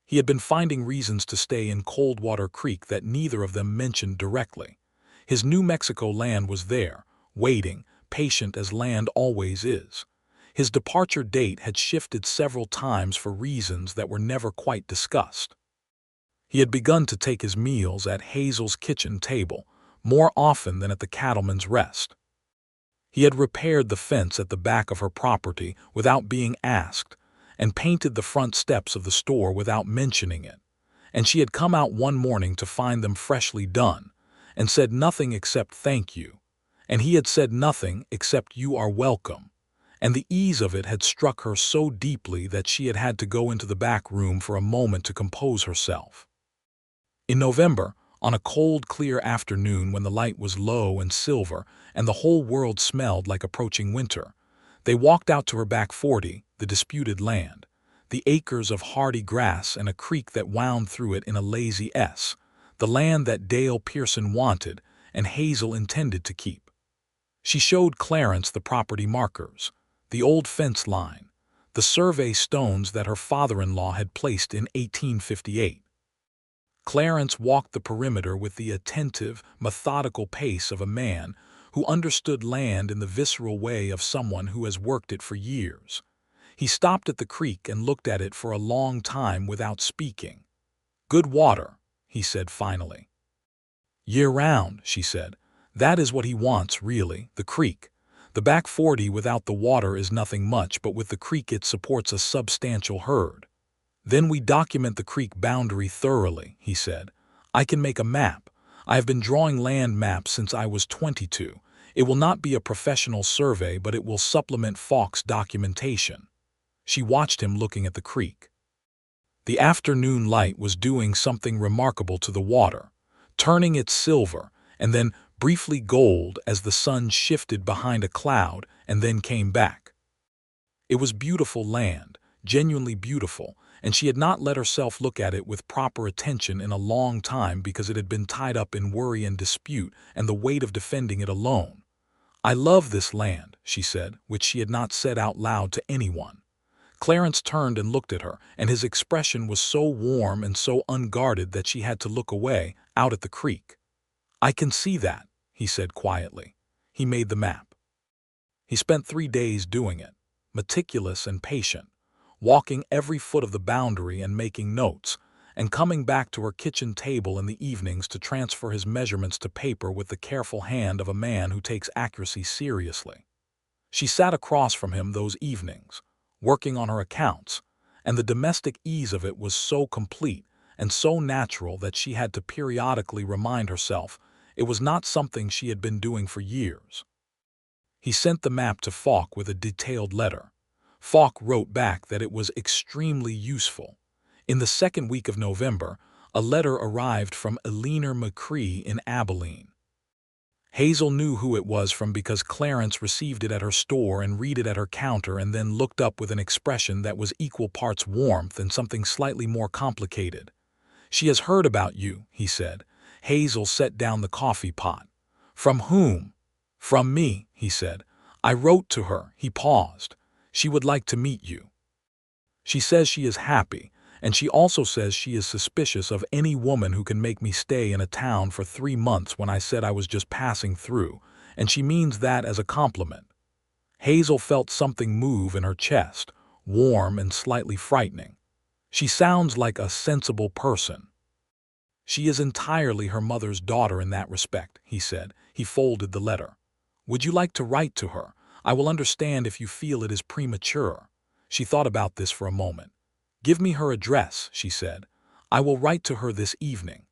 He had been finding reasons to stay in Coldwater Creek that neither of them mentioned directly. His New Mexico land was there, waiting, patient as land always is. His departure date had shifted several times for reasons that were never quite discussed. He had begun to take his meals at Hazel's kitchen table, more often than at the Cattleman's Rest. He had repaired the fence at the back of her property without being asked, and painted the front steps of the store without mentioning it, and she had come out one morning to find them freshly done, and said nothing except "thank you," And he had said nothing except "You are welcome." And the ease of it had struck her so deeply that she had had to go into the back room for a moment to compose herself. In November, on a cold, clear afternoon when the light was low and silver and the whole world smelled like approaching winter, they walked out to her back 40, the disputed land, the acres of hardy grass and a creek that wound through it in a lazy S, the land that Dale Pearson wanted and Hazel intended to keep. She showed Clarence the property markers, the old fence line, the survey stones that her father-in-law had placed in 1858. Clarence walked the perimeter with the attentive, methodical pace of a man who understood land in the visceral way of someone who has worked it for years. He stopped at the creek and looked at it for a long time without speaking. "Good water," he said finally. "Year-round," she said. "That is what he wants, really, the creek. The back 40 without the water is nothing much, but with the creek it supports a substantial herd." "Then we document the creek boundary thoroughly," he said. "I can make a map. I have been drawing land maps since I was 22. It will not be a professional survey, but it will supplement Falk's documentation." She watched him looking at the creek. The afternoon light was doing something remarkable to the water, turning it silver and then briefly gold as the sun shifted behind a cloud and then came back. It was beautiful land, genuinely beautiful, and she had not let herself look at it with proper attention in a long time because it had been tied up in worry and dispute and the weight of defending it alone. "I love this land," she said, which she had not said out loud to anyone. Clarence turned and looked at her, and his expression was so warm and so unguarded that she had to look away, out at the creek. "I can see that," he said quietly. He made the map. He spent 3 days doing it, meticulous and patient, walking every foot of the boundary and making notes, and coming back to her kitchen table in the evenings to transfer his measurements to paper with the careful hand of a man who takes accuracy seriously. She sat across from him those evenings, working on her accounts, and the domestic ease of it was so complete and so natural that she had to periodically remind herself it was not something she had been doing for years. He sent the map to Falk with a detailed letter. Falk wrote back that it was extremely useful. In the second week of November, a letter arrived from Hazel McCrae in Abilene. Hazel knew who it was from because Clarence received it at her store and read it at her counter and then looked up with an expression that was equal parts warmth and something slightly more complicated. "She has heard about you," he said. Hazel set down the coffee pot. "From whom?" "From me," he said. "I wrote to her." He paused. "She would like to meet you. She says she is happy, and she also says she is suspicious of any woman who can make me stay in a town for 3 months when I said I was just passing through, and she means that as a compliment." Hazel felt something move in her chest, warm and slightly frightening. "She sounds like a sensible person." "She is entirely her mother's daughter in that respect," he said. He folded the letter. "Would you like to write to her? I will understand if you feel it is premature." She thought about this for a moment. "Give me her address," she said. "I will write to her this evening."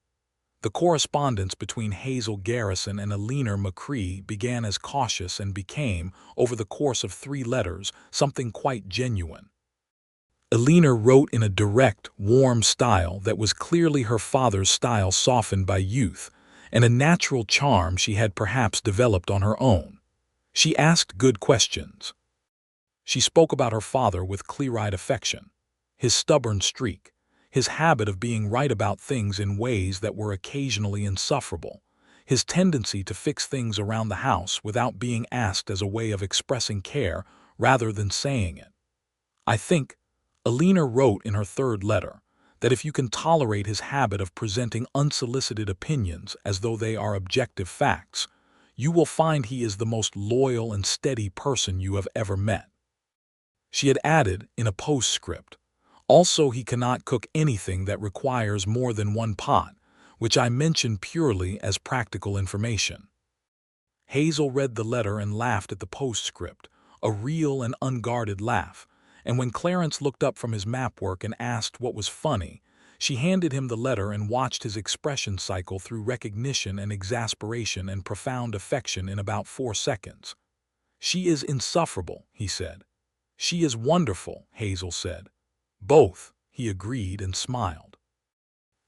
The correspondence between Hazel Garrison and Hazel McCrae began as cautious and became, over the course of 3 letters, something quite genuine. Hazel wrote in a direct, warm style that was clearly her father's style softened by youth, and a natural charm she had perhaps developed on her own. She asked good questions. She spoke about her father with clear-eyed affection, his stubborn streak, his habit of being right about things in ways that were occasionally insufferable, his tendency to fix things around the house without being asked as a way of expressing care rather than saying it. "I think," Hazel wrote in her 3rd letter, "that if you can tolerate his habit of presenting unsolicited opinions as though they are objective facts, you will find he is the most loyal and steady person you have ever met." She had added, in a postscript, "Also he cannot cook anything that requires more than 1 pot, which I mention purely as practical information." Hazel read the letter and laughed at the postscript, a real and unguarded laugh, and when Clarence looked up from his map work and asked what was funny, She handed him the letter and watched his expression cycle through recognition and exasperation and profound affection in about 4 seconds. "She is insufferable," he said. "She is wonderful," Hazel said. "Both," he agreed and smiled.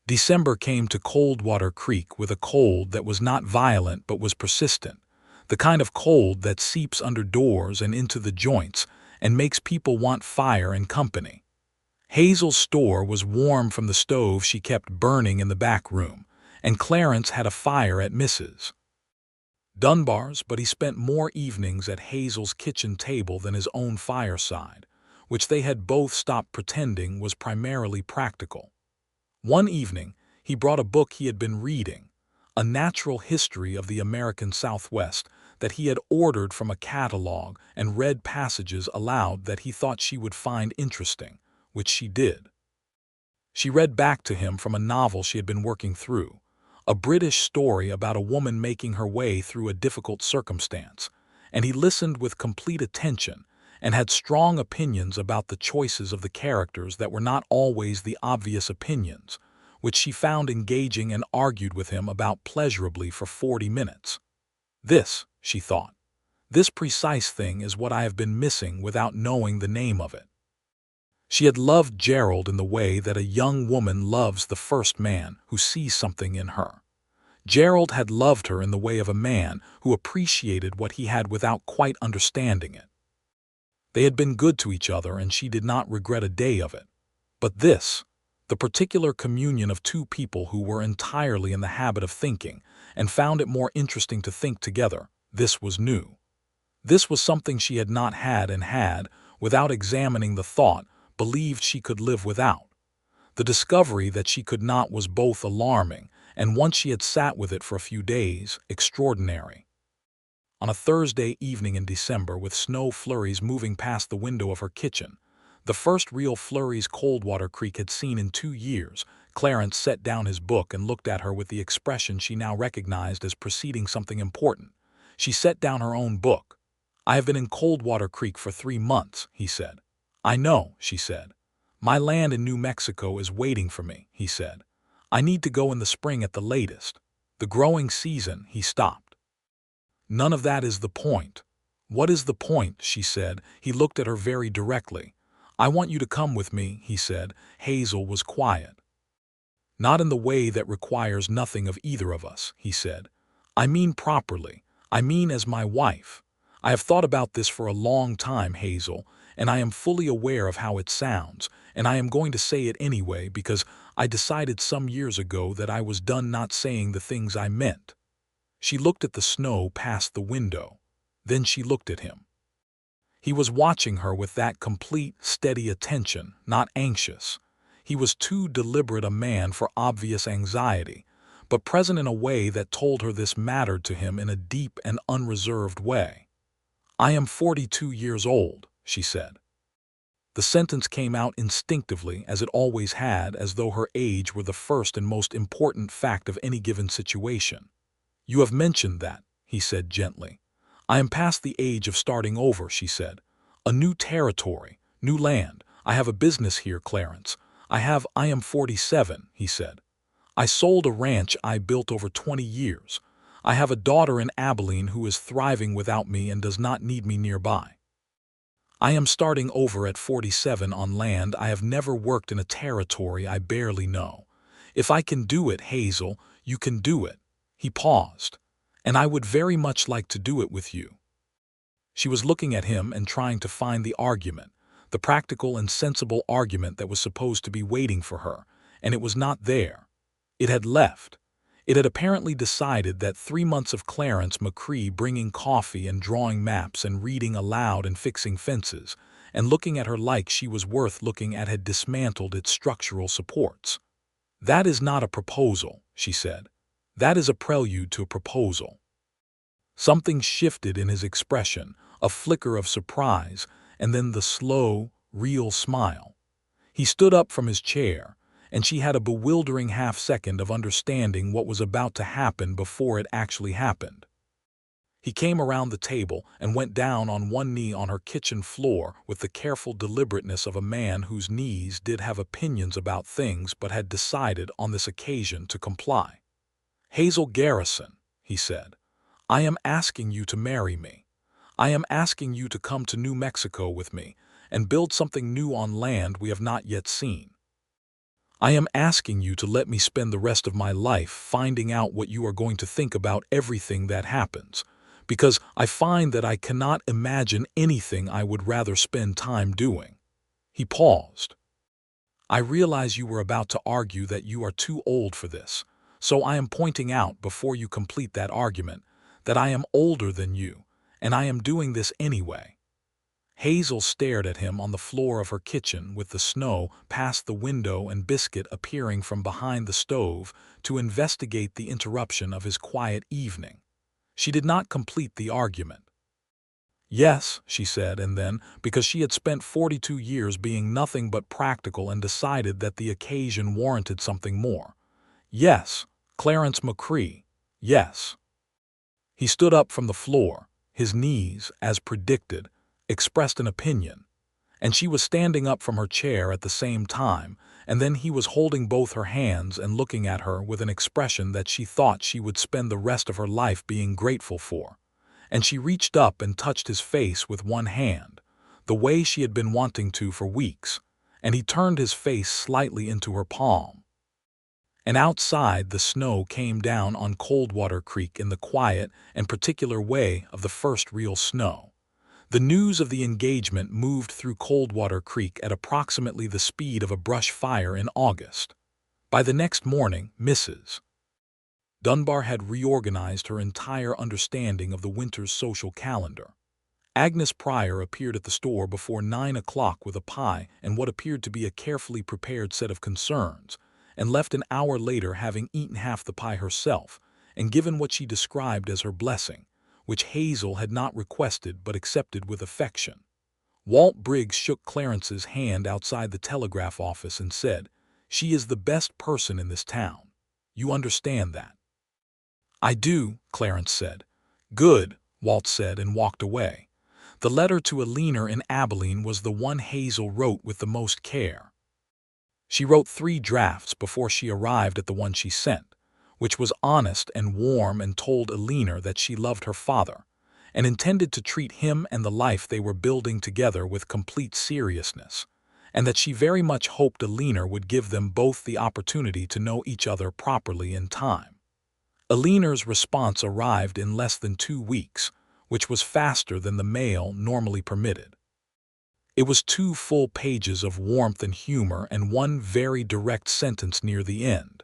December came to Coldwater Creek with a cold that was not violent but was persistent, the kind of cold that seeps under doors and into the joints and makes people want fire and company. Hazel's store was warm from the stove she kept burning in the back room, and Clarence had a fire at Mrs. Dunbar's, but he spent more evenings at Hazel's kitchen table than his own fireside, which they had both stopped pretending was primarily practical. One evening, he brought a book he had been reading, a natural history of the American Southwest that he had ordered from a catalog, and read passages aloud that he thought she would find interesting, which she did. She read back to him from a novel she had been working through, a British story about a woman making her way through a difficult circumstance, and he listened with complete attention and had strong opinions about the choices of the characters that were not always the obvious opinions, which she found engaging and argued with him about pleasurably for 40 minutes. "This," she thought, "this precise thing is what I have been missing without knowing the name of it." She had loved Gerald in the way that a young woman loves the first man who sees something in her. Gerald had loved her in the way of a man who appreciated what he had without quite understanding it. They had been good to each other, and she did not regret a day of it. But this, the particular communion of two people who were entirely in the habit of thinking, and found it more interesting to think together, this was new. This was something she had not had and had, without examining the thought, believed she could live without. The discovery that she could not was both alarming, and once she had sat with it for a few days, extraordinary. On a Thursday evening in December, with snow flurries moving past the window of her kitchen, the first real flurries Coldwater Creek had seen in 2 years, Clarence set down his book and looked at her with the expression she now recognized as preceding something important. She set down her own book. "I have been in Coldwater Creek for 3 months," he said. "I know," she said. "My land in New Mexico is waiting for me," he said. "I need to go in the spring at the latest. The growing season," he stopped. "None of that is the point." "What is the point?" she said. He looked at her very directly. "I want you to come with me," he said. Hazel was quiet. "Not in the way that requires nothing of either of us," he said. "I mean properly. I mean as my wife. I have thought about this for a long time, Hazel, and I am fully aware of how it sounds, and I am going to say it anyway because I decided some years ago that I was done not saying the things I meant." She looked at the snow past the window. Then she looked at him. He was watching her with that complete, steady attention, not anxious. He was too deliberate a man for obvious anxiety, but present in a way that told her this mattered to him in a deep and unreserved way. "I am 42 years old," she said. The sentence came out instinctively, as it always had, as though her age were the first and most important fact of any given situation. "You have mentioned that," he said gently. "I am past the age of starting over," she said. "A new territory, new land. I have a business here, Clarence. I am 47, he said. "I sold a ranch I built over 20 years. I have a daughter in Abilene who is thriving without me and does not need me nearby. I am starting over at 47 on land I have never worked, in a territory I barely know. If I can do it, Hazel, you can do it." He paused. "And I would very much like to do it with you." She was looking at him and trying to find the argument, the practical and sensible argument that was supposed to be waiting for her, and it was not there. It had left. It had apparently decided that 3 months of Clarence McCrae bringing coffee and drawing maps and reading aloud and fixing fences, and looking at her like she was worth looking at, had dismantled its structural supports. "That is not a proposal," she said. "That is a prelude to a proposal." Something shifted in his expression, a flicker of surprise, and then the slow, real smile. He stood up from his chair, and she had a bewildering half-second of understanding what was about to happen before it actually happened. He came around the table and went down on one knee on her kitchen floor with the careful deliberateness of a man whose knees did have opinions about things but had decided on this occasion to comply. "Hazel Garrison," he said, "I am asking you to marry me. I am asking you to come to New Mexico with me and build something new on land we have not yet seen. I am asking you to let me spend the rest of my life finding out what you are going to think about everything that happens, because I find that I cannot imagine anything I would rather spend time doing." He paused. "I realize you were about to argue that you are too old for this, so I am pointing out before you complete that argument that I am older than you, and I am doing this anyway." Hazel stared at him on the floor of her kitchen with the snow past the window and Biscuit appearing from behind the stove to investigate the interruption of his quiet evening. She did not complete the argument. "Yes," she said, and then, because she had spent 42 years being nothing but practical and decided that the occasion warranted something more. "Yes, Clarence McCrae, yes." He stood up from the floor. His knees, as predicted, expressed an opinion, and she was standing up from her chair at the same time, and then he was holding both her hands and looking at her with an expression that she thought she would spend the rest of her life being grateful for. And she reached up and touched his face with one hand, the way she had been wanting to for weeks, and he turned his face slightly into her palm. And outside, the snow came down on Coldwater Creek in the quiet and particular way of the first real snow. The news of the engagement moved through Coldwater Creek at approximately the speed of a brush fire in August. By the next morning, Mrs. Dunbar had reorganized her entire understanding of the winter's social calendar. Agnes Pryor appeared at the store before 9 o'clock with a pie and what appeared to be a carefully prepared set of concerns, and left an hour later having eaten half the pie herself and given what she described as her blessing, which Hazel had not requested but accepted with affection. Walt Briggs shook Clarence's hand outside the telegraph office and said, "She is the best person in this town. You understand that?" "I do," Clarence said. "Good," Walt said and walked away. The letter to Alina in Abilene was the one Hazel wrote with the most care. She wrote 3 drafts before she arrived at the one she sent, which was honest and warm and told Alina that she loved her father and intended to treat him and the life they were building together with complete seriousness, and that she very much hoped Alina would give them both the opportunity to know each other properly in time. Alina's response arrived in less than 2 weeks, which was faster than the mail normally permitted. It was 2 full pages of warmth and humor and one very direct sentence near the end.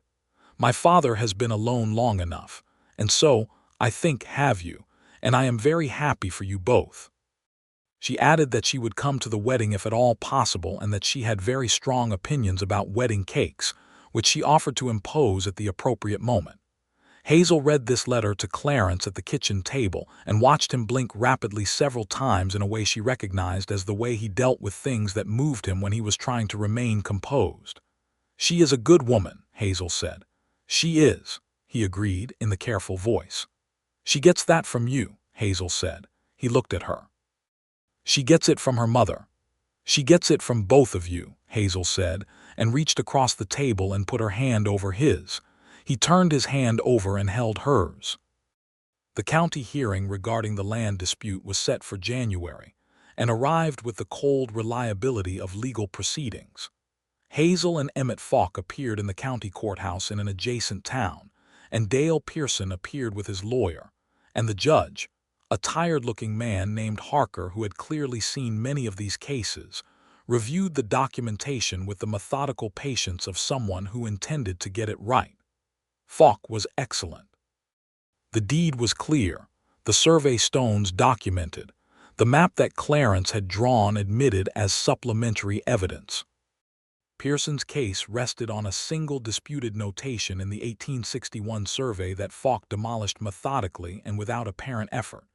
"My father has been alone long enough, and so, I think, have you, and I am very happy for you both." She added that she would come to the wedding if at all possible and that she had very strong opinions about wedding cakes, which she offered to impose at the appropriate moment. Hazel read this letter to Clarence at the kitchen table and watched him blink rapidly several times in a way she recognized as the way he dealt with things that moved him when he was trying to remain composed. "She is a good woman," Hazel said. "She is," he agreed in the careful voice. "She gets that from you," Hazel said. He looked at her. "She gets it from her mother." "She gets it from both of you," Hazel said, and reached across the table and put her hand over his. He turned his hand over and held hers. The county hearing regarding the land dispute was set for January, and arrived with the cold reliability of legal proceedings. Hazel and Emmett Falk appeared in the county courthouse in an adjacent town, and Dale Pearson appeared with his lawyer, and the judge, a tired-looking man named Harker who had clearly seen many of these cases, reviewed the documentation with the methodical patience of someone who intended to get it right. Falk was excellent. The deed was clear, the survey stones documented, the map that Clarence had drawn admitted as supplementary evidence. Pearson's case rested on a single disputed notation in the 1861 survey that Falk demolished methodically and without apparent effort.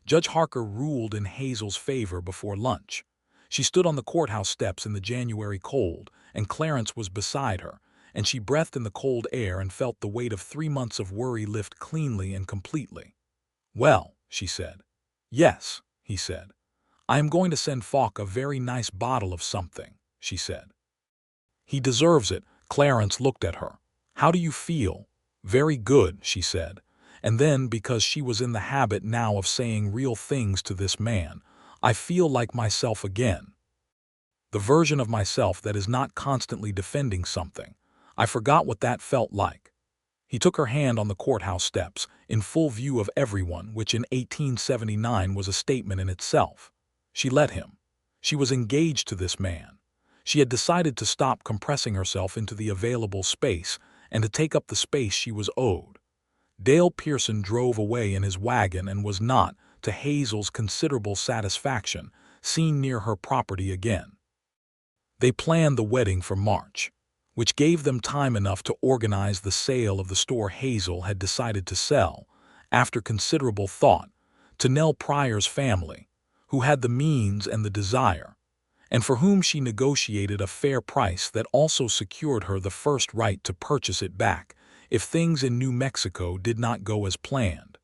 Judge Harker ruled in Hazel's favor before lunch. She stood on the courthouse steps in the January cold, and Clarence was beside her, and she breathed in the cold air and felt the weight of 3 months of worry lift cleanly and completely. "Well," she said. Yes, he said. I am going to send Falk a very nice bottle of something, she said. He deserves it. Clarence looked at her. How do you feel? Very good, she said. And then, because she was in the habit now of saying real things to this man, I feel like myself again. The version of myself that is not constantly defending something. I forgot what that felt like. He took her hand on the courthouse steps, in full view of everyone, which in 1879 was a statement in itself. She let him. She was engaged to this man. She had decided to stop compressing herself into the available space and to take up the space she was owed. Dale Pearson drove away in his wagon and was not, to Hazel's considerable satisfaction, seen near her property again. They planned the wedding for March, which gave them time enough to organize the sale of the store Hazel had decided to sell, after considerable thought, to Nell Pryor's family, who had the means and the desire, and for whom she negotiated a fair price that also secured her the first right to purchase it back if things in New Mexico did not go as planned.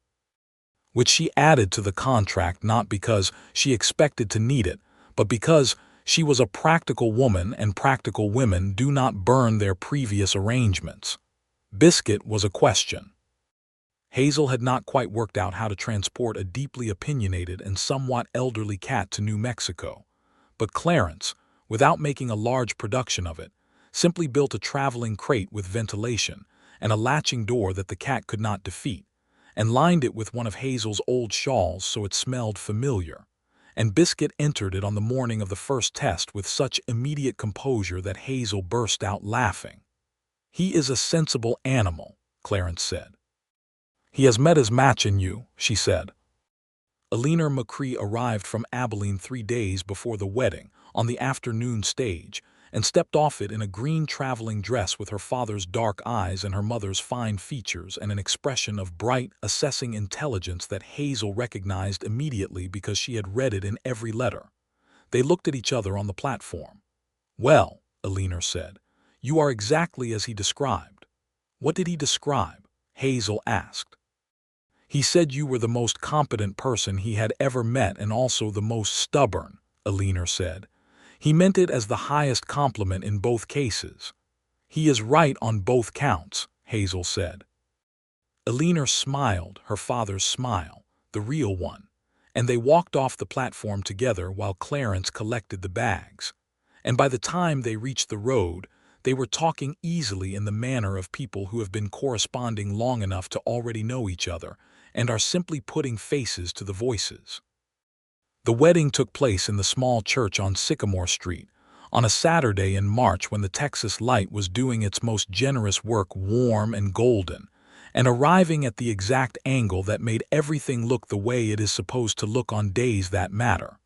Which she added to the contract not because she expected to need it, but because she was a practical woman and practical women do not burn their previous arrangements. Biscuit was a question. Hazel had not quite worked out how to transport a deeply opinionated and somewhat elderly cat to New Mexico, but Clarence, without making a large production of it, simply built a traveling crate with ventilation and a latching door that the cat could not defeat, and lined it with one of Hazel's old shawls so it smelled familiar. And Biscuit entered it on the morning of the first test with such immediate composure that Hazel burst out laughing. He is a sensible animal, Clarence said. He has met his match in you, she said. Eleanor McCrae arrived from Abilene 3 days before the wedding, on the afternoon stage, and stepped off it in a green traveling dress with her father's dark eyes and her mother's fine features and an expression of bright, assessing intelligence that Hazel recognized immediately because she had read it in every letter. They looked at each other on the platform. Well, Eleanor said, you are exactly as he described. What did he describe? Hazel asked. He said you were the most competent person he had ever met and also the most stubborn, Eleanor said. He meant it as the highest compliment in both cases. He is right on both counts, Hazel said. Eleanor smiled, her father's smile, the real one, and they walked off the platform together while Clarence collected the bags. And by the time they reached the road, they were talking easily in the manner of people who have been corresponding long enough to already know each other and are simply putting faces to the voices. The wedding took place in the small church on Sycamore Street, on a Saturday in March when the Texas light was doing its most generous work, warm and golden, and arriving at the exact angle that made everything look the way it is supposed to look on days that matter.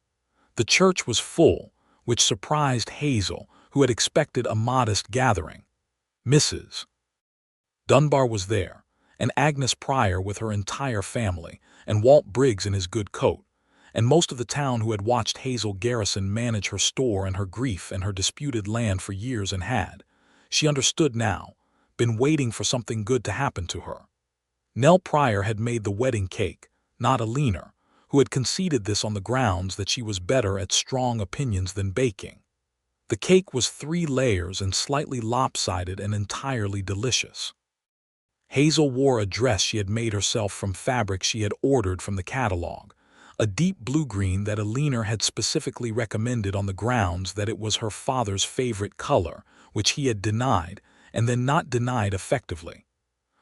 The church was full, which surprised Hazel, who had expected a modest gathering. Mrs. Dunbar was there, and Agnes Pryor with her entire family, and Walt Briggs in his good coat, and most of the town who had watched Hazel Garrison manage her store and her grief and her disputed land for years and had, she understood now, been waiting for something good to happen to her. Nell Pryor had made the wedding cake, not Eleanor, who had conceded this on the grounds that she was better at strong opinions than baking. The cake was 3 layers and slightly lopsided and entirely delicious. Hazel wore a dress she had made herself from fabric she had ordered from the catalog, a deep blue-green that Eleanor had specifically recommended on the grounds that it was her father's favorite color, which he had denied, and then not denied effectively.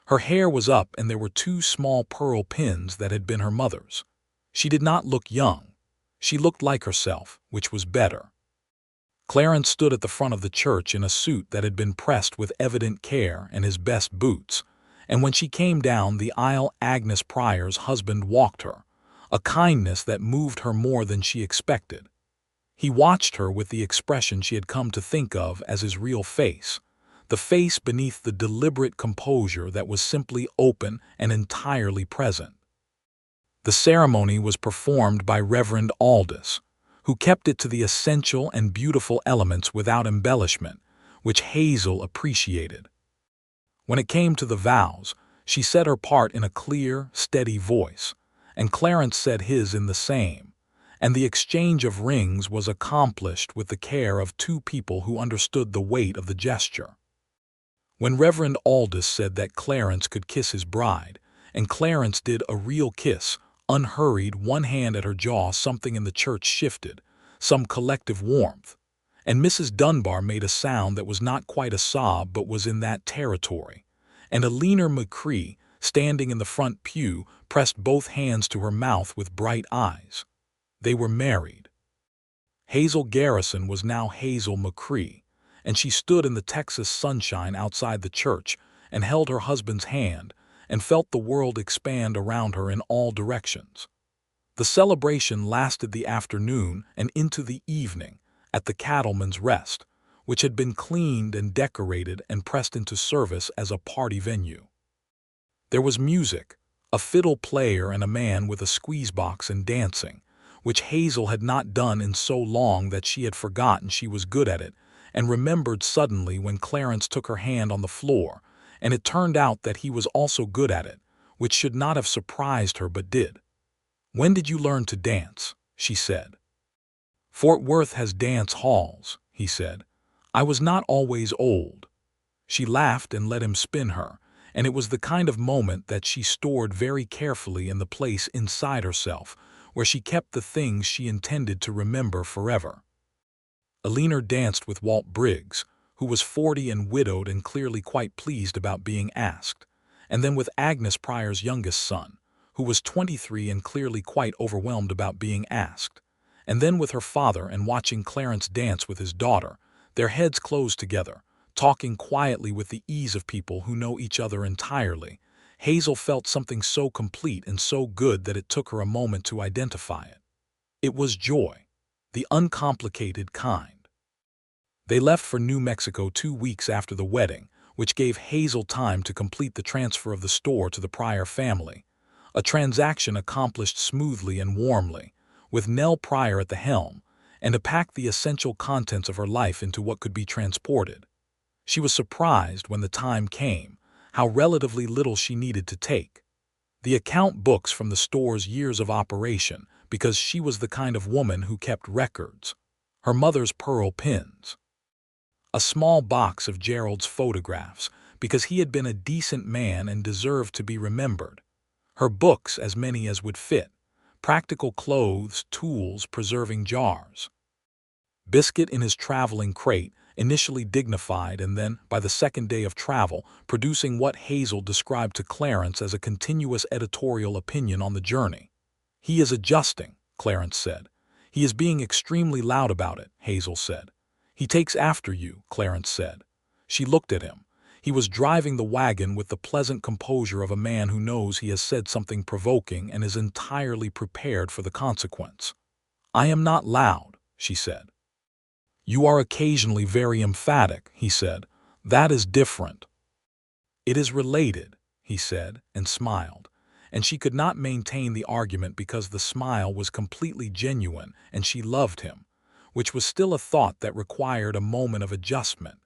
Her hair was up and there were 2 small pearl pins that had been her mother's. She did not look young. She looked like herself, which was better. Clarence stood at the front of the church in a suit that had been pressed with evident care and his best boots, and when she came down the aisle Agnes Pryor's husband walked her, a kindness that moved her more than she expected. He watched her with the expression she had come to think of as his real face, the face beneath the deliberate composure that was simply open and entirely present. The ceremony was performed by Reverend Aldous, who kept it to the essential and beautiful elements without embellishment, which Hazel appreciated. When it came to the vows, she said her part in a clear, steady voice, and Clarence said his in the same, and the exchange of rings was accomplished with the care of two people who understood the weight of the gesture. When Reverend Aldous said that Clarence could kiss his bride, and Clarence did a real kiss, unhurried, one hand at her jaw, something in the church shifted, some collective warmth, and Mrs. Dunbar made a sound that was not quite a sob but was in that territory, and Eleanor McCrae, standing in the front pew, pressed both hands to her mouth with bright eyes. They were married. Hazel Garrison was now Hazel McCrae, and she stood in the Texas sunshine outside the church and held her husband's hand and felt the world expand around her in all directions. The celebration lasted the afternoon and into the evening at the Cattleman's Rest, which had been cleaned and decorated and pressed into service as a party venue. There was music, a fiddle player and a man with a squeezebox and dancing, which Hazel had not done in so long that she had forgotten she was good at it, and remembered suddenly when Clarence took her hand on the floor, and it turned out that he was also good at it, which should not have surprised her but did. "When did you learn to dance?" she said. "Fort Worth has dance halls," he said. "I was not always old." She laughed and let him spin her, and it was the kind of moment that she stored very carefully in the place inside herself where she kept the things she intended to remember forever. Eleanor danced with Walt Briggs, who was 40 and widowed and clearly quite pleased about being asked, and then with Agnes Pryor's youngest son, who was 23 and clearly quite overwhelmed about being asked, and then with her father and watching Clarence dance with his daughter, their heads closed together, talking quietly with the ease of people who know each other entirely. Hazel felt something so complete and so good that it took her a moment to identify it. It was joy, the uncomplicated kind. They left for New Mexico 2 weeks after the wedding, which gave Hazel time to complete the transfer of the store to the Pryor family, a transaction accomplished smoothly and warmly, with Nell Pryor at the helm, and to pack the essential contents of her life into what could be transported. She was surprised when the time came how relatively little she needed to take. The account books from the store's years of operation, because she was the kind of woman who kept records. Her mother's pearl pins. A small box of Gerald's photographs, because he had been a decent man and deserved to be remembered. Her books, as many as would fit. Practical clothes, tools, preserving jars. Biscuit in his traveling crate, initially dignified and then, by the second day of travel, producing what Hazel described to Clarence as a continuous editorial opinion on the journey. "He is adjusting," Clarence said. "He is being extremely loud about it," Hazel said. "He takes after you," Clarence said. She looked at him. He was driving the wagon with the pleasant composure of a man who knows he has said something provoking and is entirely prepared for the consequence. "I am not loud," she said. "You are occasionally very emphatic," he said. "That is different." "It is related," he said, and smiled, and she could not maintain the argument because the smile was completely genuine and she loved him, which was still a thought that required a moment of adjustment,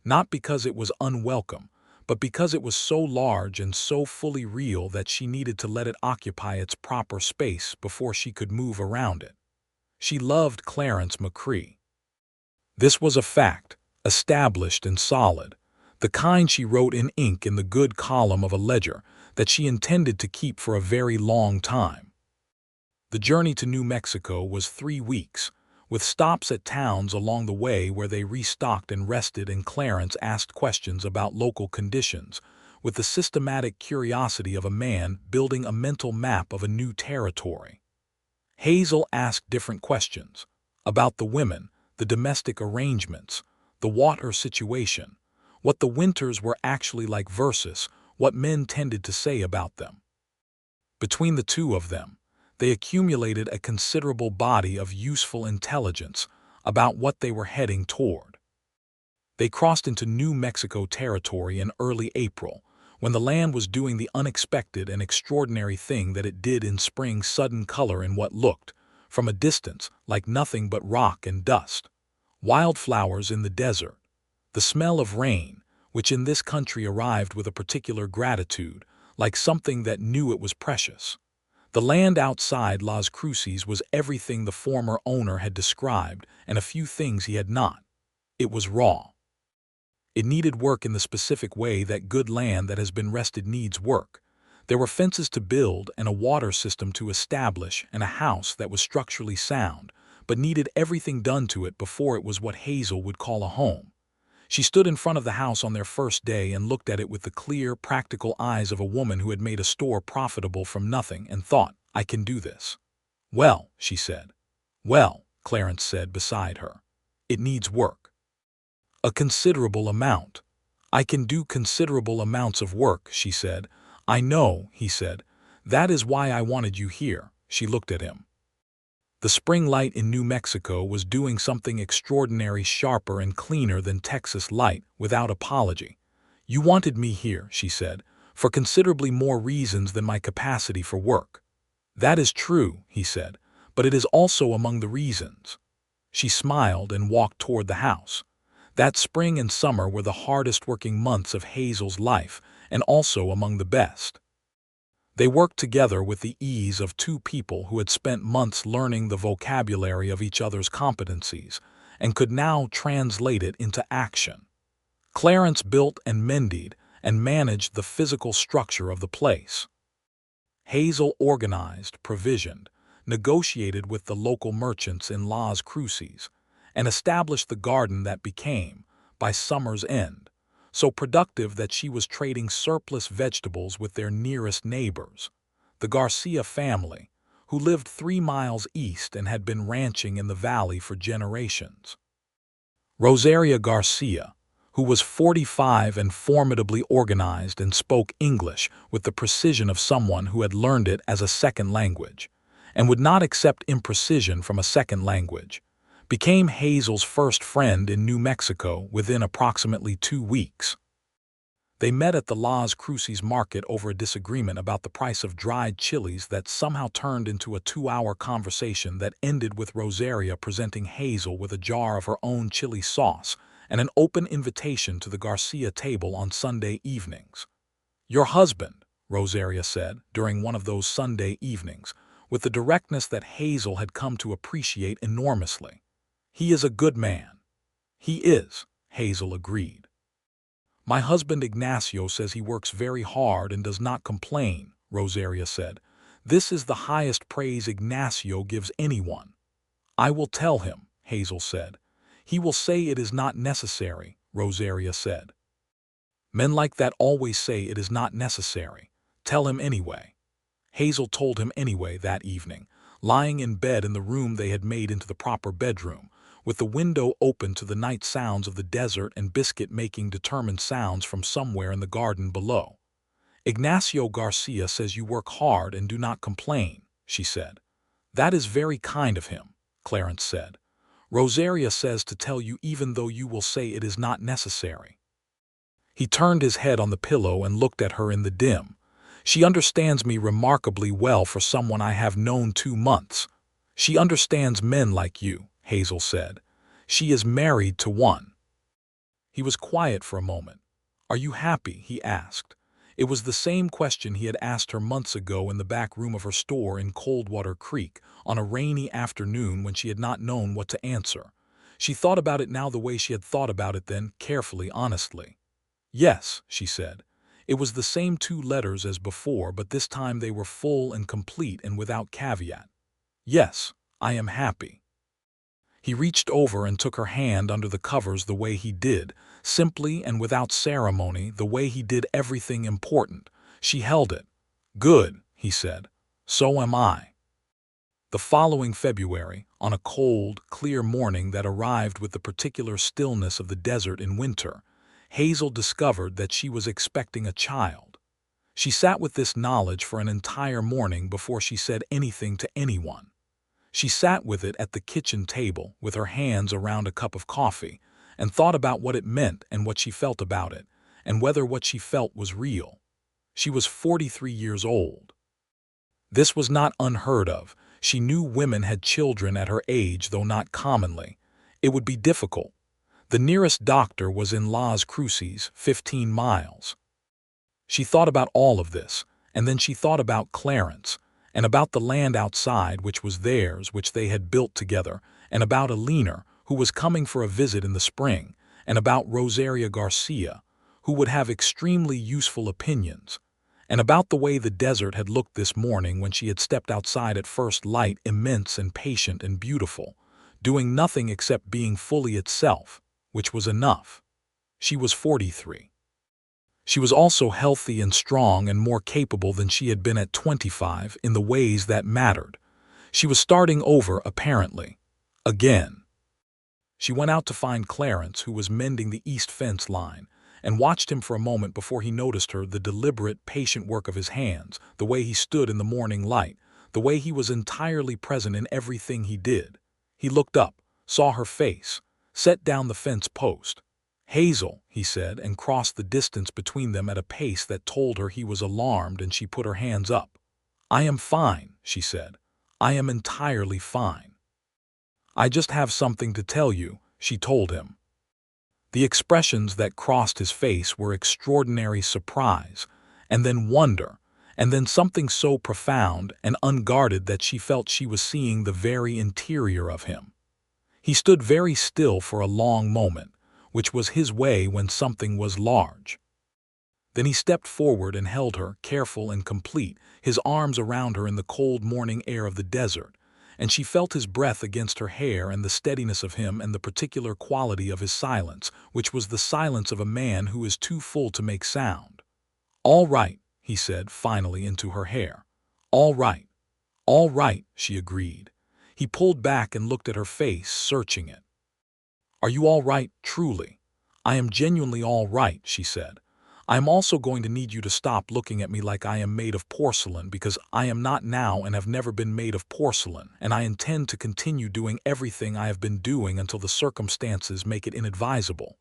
not because it was unwelcome, but because it was so large and so fully real that she needed to let it occupy its proper space before she could move around it. She loved Clarence McCrae. This was a fact, established and solid, the kind she wrote in ink in the good column of a ledger that she intended to keep for a very long time. The journey to New Mexico was 3 weeks, with stops at towns along the way where they restocked and rested, and Clarence asked questions about local conditions, with the systematic curiosity of a man building a mental map of a new territory. Hazel asked different questions, about the women, the domestic arrangements, the water situation, what the winters were actually like versus what men tended to say about them. Between the two of them, they accumulated a considerable body of useful intelligence about what they were heading toward. They crossed into New Mexico territory in early April, when the land was doing the unexpected and extraordinary thing that it did in spring: sudden color in what looked, from a distance, like nothing but rock and dust. Wildflowers in the desert. The smell of rain, which in this country arrived with a particular gratitude, like something that knew it was precious. The land outside Las Cruces was everything the former owner had described and a few things he had not. It was raw. It needed work in the specific way that good land that has been rested needs work. There were fences to build and a water system to establish and a house that was structurally sound, but needed everything done to it before it was what Hazel would call a home. She stood in front of the house on their first day and looked at it with the clear, practical eyes of a woman who had made a store profitable from nothing and thought, "I can do this." "Well," she said. "Well," Clarence said beside her. "It needs work." "A considerable amount." "I can do considerable amounts of work," she said. "I know," he said. "That is why I wanted you here." She looked at him. The spring light in New Mexico was doing something extraordinary, sharper and cleaner than Texas light, without apology. "You wanted me here," she said, "for considerably more reasons than my capacity for work." "That is true," he said, "but it is also among the reasons." She smiled and walked toward the house. That spring and summer were the hardest working months of Hazel's life, and also among the best. They worked together with the ease of two people who had spent months learning the vocabulary of each other's competencies and could now translate it into action. Clarence built and mended and managed the physical structure of the place. Hazel organized, provisioned, negotiated with the local merchants in Las Cruces, and established the garden that became, by summer's end, so productive that she was trading surplus vegetables with their nearest neighbors, the Garcia family, who lived 3 miles east and had been ranching in the valley for generations. Rosaria Garcia, who was 45 and formidably organized and spoke English with the precision of someone who had learned it as a second language, and would not accept imprecision from a second language, became Hazel's first friend in New Mexico within approximately 2 weeks. They met at the Las Cruces market over a disagreement about the price of dried chilies that somehow turned into a 2-hour conversation that ended with Rosaria presenting Hazel with a jar of her own chili sauce and an open invitation to the Garcia table on Sunday evenings. "Your husband," Rosaria said during one of those Sunday evenings, with the directness that Hazel had come to appreciate enormously. "He is a good man." "He is," Hazel agreed. "My husband Ignacio says he works very hard and does not complain," Rosaria said. "This is the highest praise Ignacio gives anyone." "I will tell him," Hazel said. "He will say it is not necessary," Rosaria said. "Men like that always say it is not necessary. Tell him anyway." Hazel told him anyway that evening, lying in bed in the room they had made into the proper bedroom, with the window open to the night sounds of the desert and biscuit making determined sounds from somewhere in the garden below. "Ignacio Garcia says you work hard and do not complain," she said. "That is very kind of him," Clarence said. "Rosaria says to tell you even though you will say it is not necessary." He turned his head on the pillow and looked at her in the dim. "She understands me remarkably well for someone I have known 2 months. She understands men like you," Hazel said. "She is married to one." He was quiet for a moment. "Are you happy?" he asked. It was the same question he had asked her months ago in the back room of her store in Coldwater Creek on a rainy afternoon when she had not known what to answer. She thought about it now the way she had thought about it then, carefully, honestly. "Yes," she said. It was the same 2 letters as before, but this time they were full and complete and without caveat. "Yes, I am happy." He reached over and took her hand under the covers the way he did, simply and without ceremony, the way he did everything important. She held it. "Good," he said. "So am I." The following February, on a cold, clear morning that arrived with the particular stillness of the desert in winter, Hazel discovered that she was expecting a child. She sat with this knowledge for an entire morning before she said anything to anyone. She sat with it at the kitchen table, with her hands around a cup of coffee, and thought about what it meant and what she felt about it, and whether what she felt was real. She was 43 years old. This was not unheard of. She knew women had children at her age, though not commonly. It would be difficult. The nearest doctor was in Las Cruces, 15 miles. She thought about all of this, and then she thought about Clarence, and about the land outside which was theirs, which they had built together, and about Alina, who was coming for a visit in the spring, and about Rosaria Garcia, who would have extremely useful opinions, and about the way the desert had looked this morning when she had stepped outside at first light, immense and patient and beautiful, doing nothing except being fully itself, which was enough. She was 43. She was also healthy and strong and more capable than she had been at 25 in the ways that mattered. She was starting over, apparently. Again. She went out to find Clarence, who was mending the east fence line, and watched him for a moment before he noticed her, the deliberate, patient work of his hands, the way he stood in the morning light, the way he was entirely present in everything he did. He looked up, saw her face, set down the fence post. "Hazel," he said, and crossed the distance between them at a pace that told her he was alarmed, and she put her hands up. "I am fine," she said. "I am entirely fine." "I just have something to tell you," she told him. The expressions that crossed his face were extraordinary surprise, and then wonder, and then something so profound and unguarded that she felt she was seeing the very interior of him. He stood very still for a long moment, which was his way when something was large. Then he stepped forward and held her, careful and complete, his arms around her in the cold morning air of the desert, and she felt his breath against her hair and the steadiness of him and the particular quality of his silence, which was the silence of a man who is too full to make sound. "All right," he said finally into her hair. "All right. All right," she agreed. He pulled back and looked at her face, searching it. "Are you all right, truly?" "I am genuinely all right," she said. "I am also going to need you to stop looking at me like I am made of porcelain, because I am not now and have never been made of porcelain, and I intend to continue doing everything I have been doing until the circumstances make it inadvisable."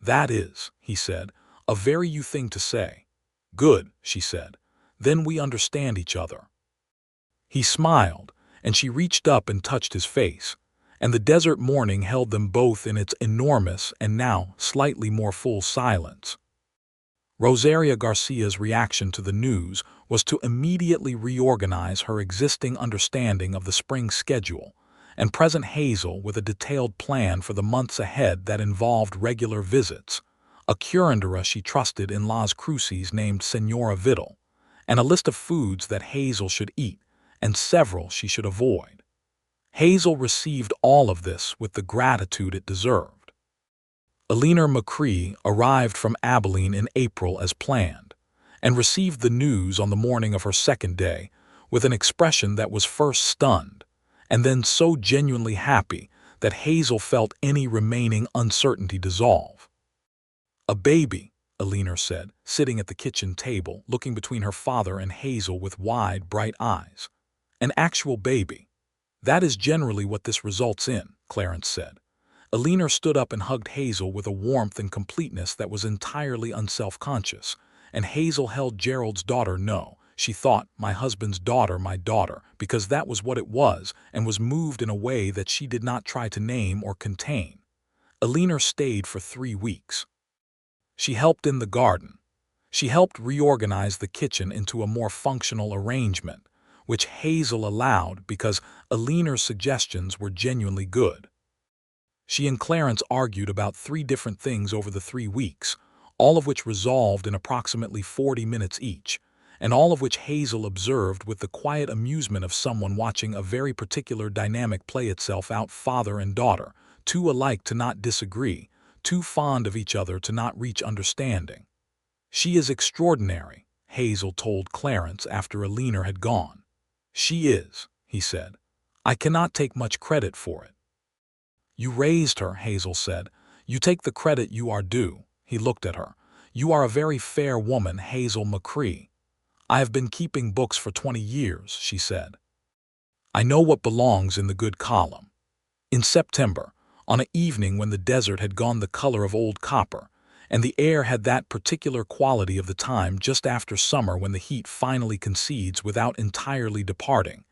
"That is," he said, "a very you thing to say." "Good," she said. "Then we understand each other." He smiled, and she reached up and touched his face, and the desert morning held them both in its enormous and now slightly more full silence. Rosaria Garcia's reaction to the news was to immediately reorganize her existing understanding of the spring schedule and present Hazel with a detailed plan for the months ahead that involved regular visits, a curandera she trusted in Las Cruces named Senora Vidal, and a list of foods that Hazel should eat and several she should avoid. Hazel received all of this with the gratitude it deserved. Alina McCrae arrived from Abilene in April as planned, and received the news on the morning of her second day with an expression that was first stunned, and then so genuinely happy that Hazel felt any remaining uncertainty dissolve. "A baby," Alina said, sitting at the kitchen table, looking between her father and Hazel with wide, bright eyes. "An actual baby." "That is generally what this results in," Clarence said. Alina stood up and hugged Hazel with a warmth and completeness that was entirely unself-conscious, and Hazel held Gerald's daughter. No, she thought, my husband's daughter, my daughter, because that was what it was, and was moved in a way that she did not try to name or contain. Alina stayed for 3 weeks. She helped in the garden. She helped reorganize the kitchen into a more functional arrangement, which Hazel allowed because Alina's suggestions were genuinely good. She and Clarence argued about 3 different things over the 3 weeks, all of which resolved in approximately 40 minutes each, and all of which Hazel observed with the quiet amusement of someone watching a very particular dynamic play itself out, father and daughter, too alike to not disagree, too fond of each other to not reach understanding. "She is extraordinary," Hazel told Clarence after Alina had gone. "She is," he said. "I cannot take much credit for it." "You raised her," Hazel said. "You take the credit you are due." He looked at her. "You are a very fair woman, Hazel McCrae." "I have been keeping books for 20 years, she said. "I know what belongs in the good column." In September, on an evening when the desert had gone the color of old copper, and the air had that particular quality of the time just after summer when the heat finally concedes without entirely departing,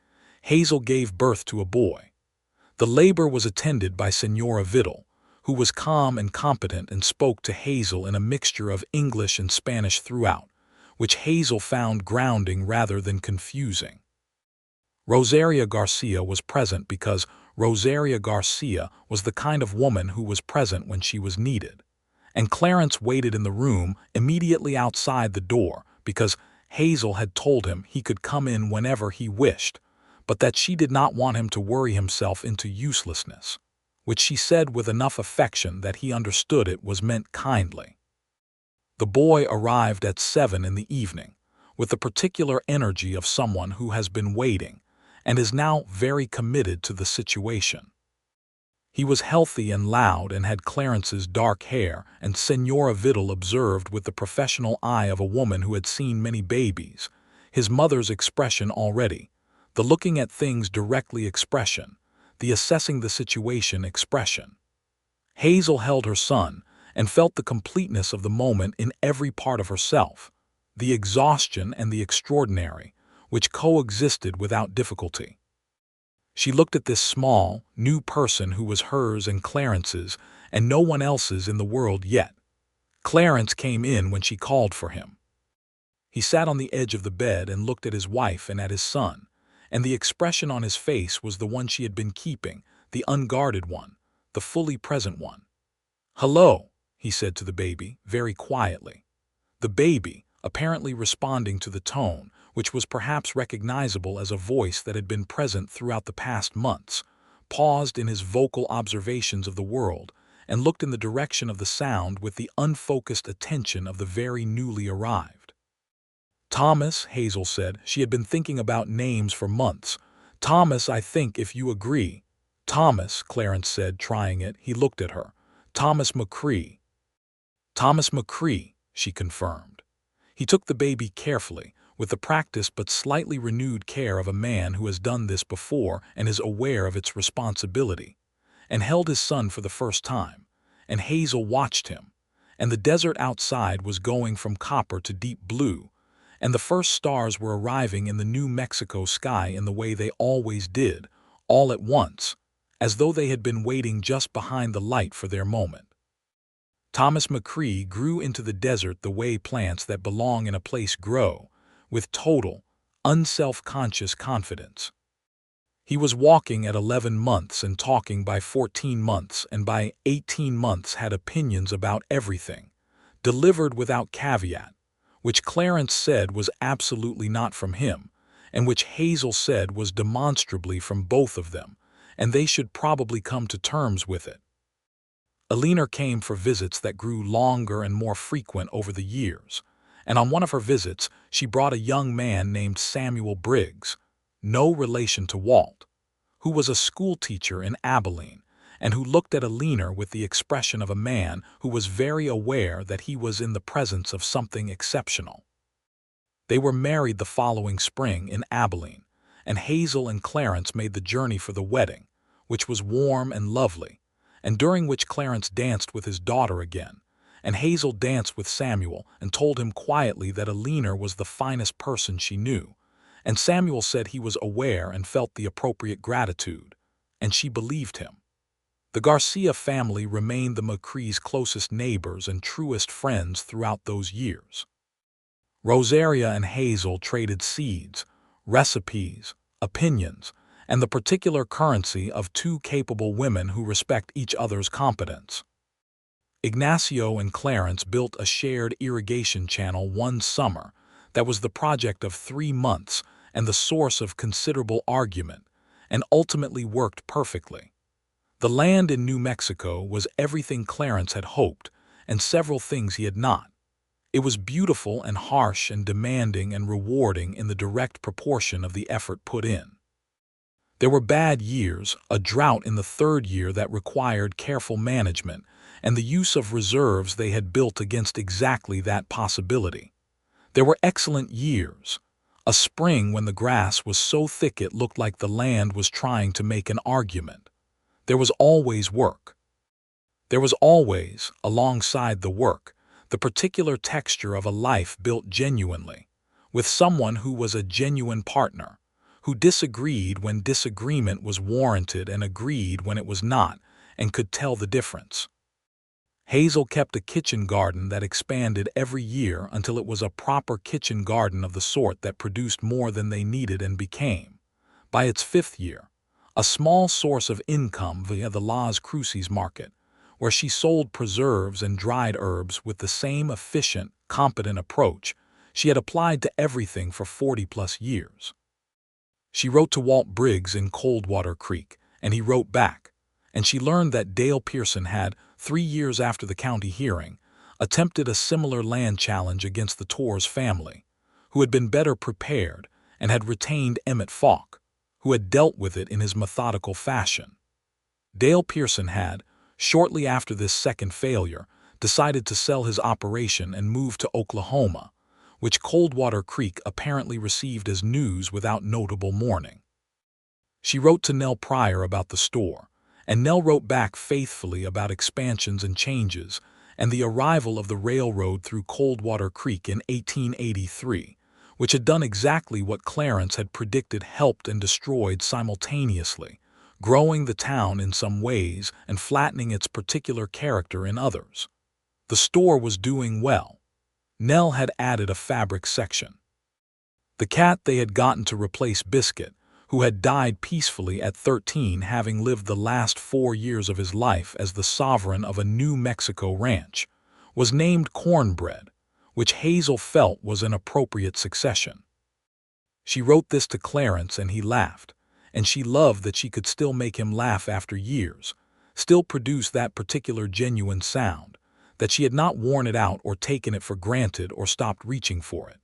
Hazel gave birth to a boy. The labor was attended by Senora Vidal, who was calm and competent and spoke to Hazel in a mixture of English and Spanish throughout, which Hazel found grounding rather than confusing. Rosaria Garcia was present because Rosaria Garcia was the kind of woman who was present when she was needed. And Clarence waited in the room immediately outside the door because Hazel had told him he could come in whenever he wished, but that she did not want him to worry himself into uselessness, which she said with enough affection that he understood it was meant kindly. The boy arrived at 7 in the evening, with the particular energy of someone who has been waiting and is now very committed to the situation. He was healthy and loud and had Clarence's dark hair, and Senora Vidal observed with the professional eye of a woman who had seen many babies, his mother's expression already, the looking at things directly expression, the assessing the situation expression. Hazel held her son and felt the completeness of the moment in every part of herself, the exhaustion and the extraordinary, which coexisted without difficulty. She looked at this small, new person who was hers and Clarence's and no one else's in the world yet. Clarence came in when she called for him. He sat on the edge of the bed and looked at his wife and at his son, and the expression on his face was the one she had been keeping, the unguarded one, the fully present one. "Hello," he said to the baby, very quietly. The baby, apparently responding to the tone, which was perhaps recognizable as a voice that had been present throughout the past months, paused in his vocal observations of the world and looked in the direction of the sound with the unfocused attention of the very newly arrived. "Thomas," Hazel said. She had been thinking about names for months. "Thomas, I think, if you agree." "Thomas," Clarence said, trying it. He looked at her. "Thomas McCrae." "Thomas McCrae," she confirmed. He took the baby carefully, with the practiced but slightly renewed care of a man who has done this before and is aware of its responsibility, and held his son for the first time, and Hazel watched him, and the desert outside was going from copper to deep blue, and the first stars were arriving in the New Mexico sky in the way they always did, all at once, as though they had been waiting just behind the light for their moment. Thomas McCrae grew into the desert the way plants that belong in a place grow, with total, unself-conscious confidence. He was walking at 11 months and talking by 14 months, and by 18 months had opinions about everything, delivered without caveat, which Clarence said was absolutely not from him, and which Hazel said was demonstrably from both of them, and they should probably come to terms with it. Alina came for visits that grew longer and more frequent over the years, and on one of her visits she brought a young man named Samuel Briggs, no relation to Walt, who was a schoolteacher in Abilene, and who looked at Alina with the expression of a man who was very aware that he was in the presence of something exceptional. They were married the following spring in Abilene, and Hazel and Clarence made the journey for the wedding, which was warm and lovely, and during which Clarence danced with his daughter again, and Hazel danced with Samuel and told him quietly that Alina was the finest person she knew, and Samuel said he was aware and felt the appropriate gratitude, and she believed him. The Garcia family remained the McCrae's closest neighbors and truest friends throughout those years. Rosaria and Hazel traded seeds, recipes, opinions, and the particular currency of two capable women who respect each other's competence. Ignacio and Clarence built a shared irrigation channel one summer that was the project of 3 months and the source of considerable argument, and ultimately worked perfectly. The land in New Mexico was everything Clarence had hoped, and several things he had not. It was beautiful and harsh and demanding and rewarding in the direct proportion of the effort put in. There were bad years, a drought in the 3rd year that required careful management, and the use of reserves they had built against exactly that possibility. There were excellent years, a spring when the grass was so thick it looked like the land was trying to make an argument. There was always work. There was always, alongside the work, the particular texture of a life built genuinely, with someone who was a genuine partner, who disagreed when disagreement was warranted and agreed when it was not, and could tell the difference. Hazel kept a kitchen garden that expanded every year until it was a proper kitchen garden of the sort that produced more than they needed and became, By its fifth year, a small source of income via the Las Cruces market, where she sold preserves and dried herbs with the same efficient, competent approach she had applied to everything for 40-plus years. She wrote to Walt Briggs in Coldwater Creek, and he wrote back, and she learned that Dale Pearson had, 3 years after the county hearing, attempted a similar land challenge against the Torres family, who had been better prepared and had retained Emmett Falk, who had dealt with it in his methodical fashion. Dale Pearson had, shortly after this second failure, decided to sell his operation and move to Oklahoma, which Coldwater Creek apparently received as news without notable mourning. She wrote to Nell Pryor about the store, and Nell wrote back faithfully about expansions and changes and the arrival of the railroad through Coldwater Creek in 1883, which had done exactly what Clarence had predicted, helped and destroyed simultaneously, growing the town in some ways and flattening its particular character in others. The store was doing well. Nell had added a fabric section. The cat they had gotten to replace Biscuit, who had died peacefully at 13, having lived the last 4 years of his life as the sovereign of a New Mexico ranch, was named Cornbread, which Hazel felt was an appropriate succession. She wrote this to Clarence and he laughed, and she loved that she could still make him laugh after years, still produce that particular genuine sound, that she had not worn it out or taken it for granted or stopped reaching for it.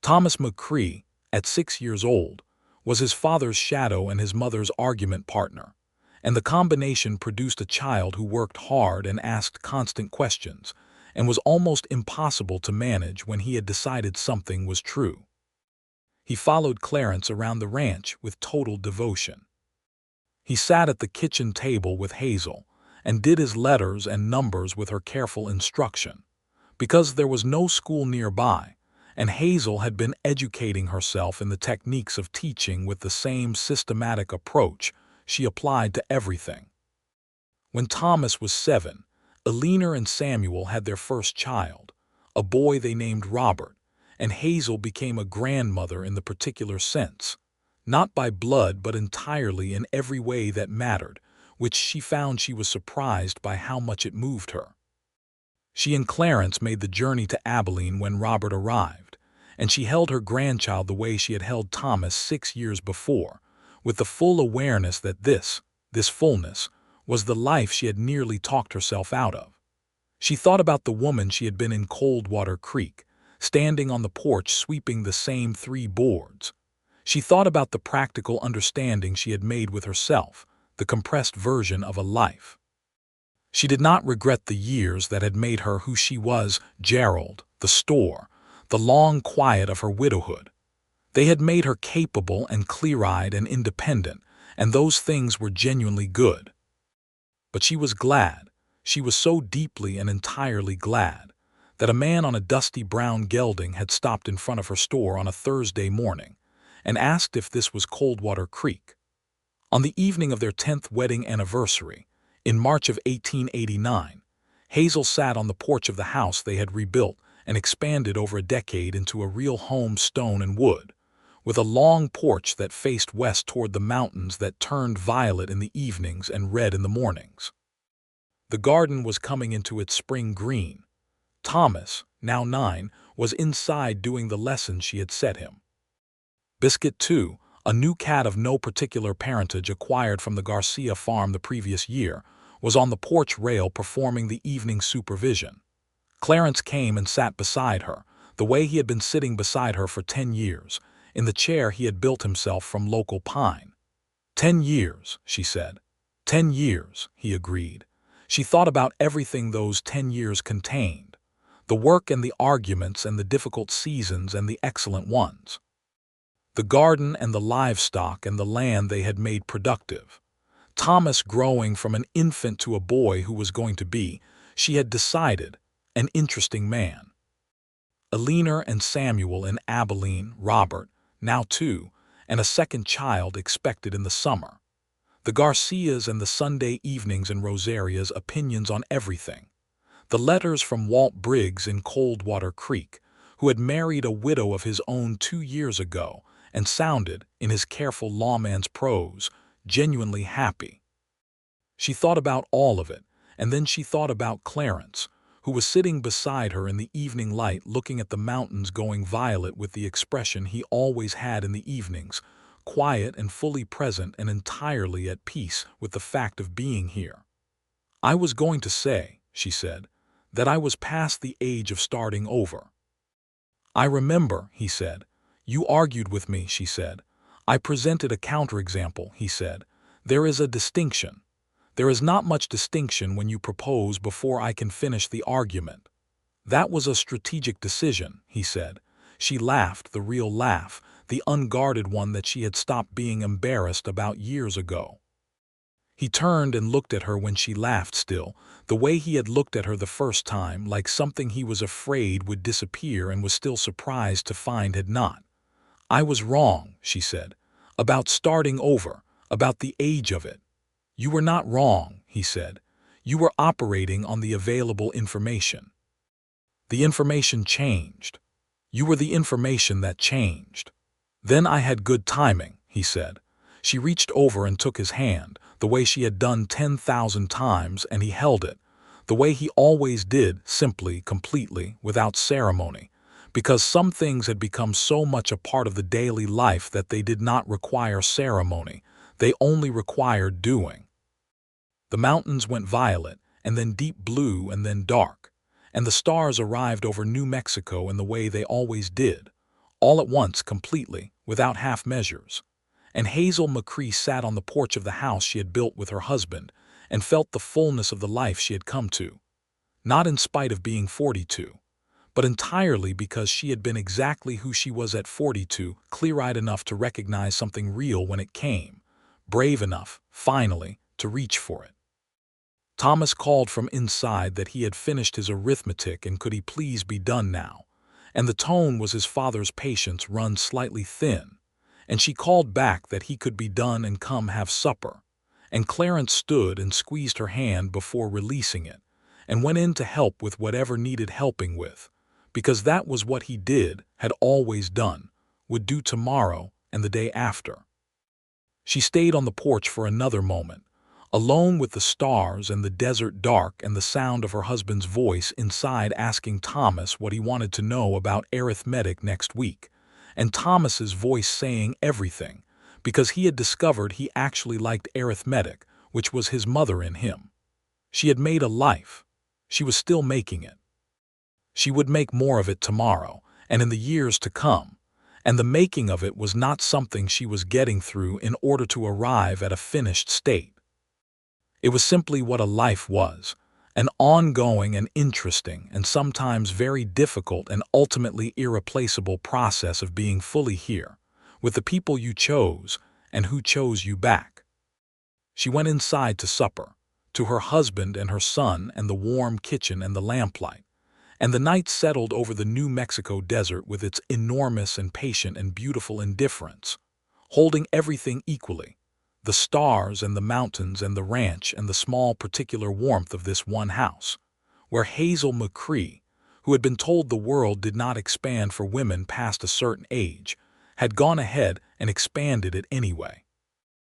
Thomas McCrae, at 6 years old, was his father's shadow and his mother's argument partner, and the combination produced a child who worked hard and asked constant questions, and was almost impossible to manage when he had decided something was true. He followed Clarence around the ranch with total devotion. He sat at the kitchen table with Hazel and did his letters and numbers with her careful instruction, because there was no school nearby, and Hazel had been educating herself in the techniques of teaching with the same systematic approach she applied to everything. When Thomas was 7, Eleanor and Samuel had their first child, a boy they named Robert, and Hazel became a grandmother in the particular sense, not by blood but entirely in every way that mattered, which she found she was surprised by how much it moved her. She and Clarence made the journey to Abilene when Robert arrived, and she held her grandchild the way she had held Thomas 6 years before, with the full awareness that this fullness, was the life she had nearly talked herself out of. She thought about the woman she had been in Coldwater Creek, standing on the porch sweeping the same 3 boards. She thought about the practical understanding she had made with herself, the compressed version of a life. She did not regret the years that had made her who she was, Gerald, the store, the long quiet of her widowhood. They had made her capable and clear-eyed and independent, and those things were genuinely good. But she was glad, she was so deeply and entirely glad, that a man on a dusty brown gelding had stopped in front of her store on a Thursday morning and asked if this was Coldwater Creek. On the evening of their 10th wedding anniversary, in March of 1889, Hazel sat on the porch of the house they had rebuilt and expanded over a decade into a real home, stone and wood, with a long porch that faced west toward the mountains that turned violet in the evenings and red in the mornings. The garden was coming into its spring green. Thomas, now 9, was inside doing the lessons she had set him. Biscuit, too, a new cat of no particular parentage acquired from the Garcia farm the previous year, was on the porch rail performing the evening supervision. Clarence came and sat beside her, the way he had been sitting beside her for 10 years, in the chair he had built himself from local pine. 10 years, she said. 10 years, he agreed. She thought about everything those 10 years contained, the work and the arguments and the difficult seasons and the excellent ones. The garden and the livestock and the land they had made productive. Thomas growing from an infant to a boy who was going to be, she had decided, an interesting man. Eleanor and Samuel in Abilene, Robert, now 2, and a second child expected in the summer. The Garcias and the Sunday evenings and Rosaria's opinions on everything. The letters from Walt Briggs in Coldwater Creek, who had married a widow of his own 2 years ago and sounded, in his careful lawman's prose, genuinely happy. She thought about all of it, and then she thought about Clarence, who was sitting beside her in the evening light looking at the mountains going violet with the expression he always had in the evenings, quiet and fully present and entirely at peace with the fact of being here. "I was going to say," she said, "that I was past the age of starting over." "I remember," he said. "You argued with me," she said. "I presented a counterexample," he said. "There is a distinction. There is not much distinction when you propose before I can finish the argument." "That was a strategic decision," he said. She laughed, the real laugh, the unguarded one that she had stopped being embarrassed about years ago. He turned and looked at her when she laughed still, the way he had looked at her the first time, like something he was afraid would disappear and was still surprised to find had not. "I was wrong," she said, "about starting over, about the age of it." "You were not wrong," he said. "You were operating on the available information. The information changed. You were the information that changed." "Then I had good timing," he said. She reached over and took his hand, the way she had done 10,000 times, and he held it, the way he always did, simply, completely, without ceremony, because some things had become so much a part of the daily life that they did not require ceremony, they only required doing. The mountains went violet, and then deep blue, and then dark, and the stars arrived over New Mexico in the way they always did, all at once, completely, without half measures. And Hazel McCrae sat on the porch of the house she had built with her husband and felt the fullness of the life she had come to, not in spite of being 42, but entirely because she had been exactly who she was at 42, clear-eyed enough to recognize something real when it came, brave enough, finally, to reach for it. Thomas called from inside that he had finished his arithmetic and could he please be done now, and the tone was his father's patience run slightly thin, and she called back that he could be done and come have supper, and Clarence stood and squeezed her hand before releasing it, and went in to help with whatever needed helping with, because that was what he did, had always done, would do tomorrow and the day after. She stayed on the porch for another moment, alone with the stars and the desert dark and the sound of her husband's voice inside asking Thomas what he wanted to know about arithmetic next week, and Thomas's voice saying everything, because he had discovered he actually liked arithmetic, which was his mother in him. She had made a life. She was still making it. She would make more of it tomorrow, and in the years to come, and the making of it was not something she was getting through in order to arrive at a finished state. It was simply what a life was, an ongoing and interesting and sometimes very difficult and ultimately irreplaceable process of being fully here, with the people you chose and who chose you back. She went inside to supper, to her husband and her son and the warm kitchen and the lamplight, and the night settled over the New Mexico desert with its enormous and patient and beautiful indifference, holding everything equally, the stars and the mountains and the ranch and the small particular warmth of this one house, where Hazel McCrae, who had been told the world did not expand for women past a certain age, had gone ahead and expanded it anyway.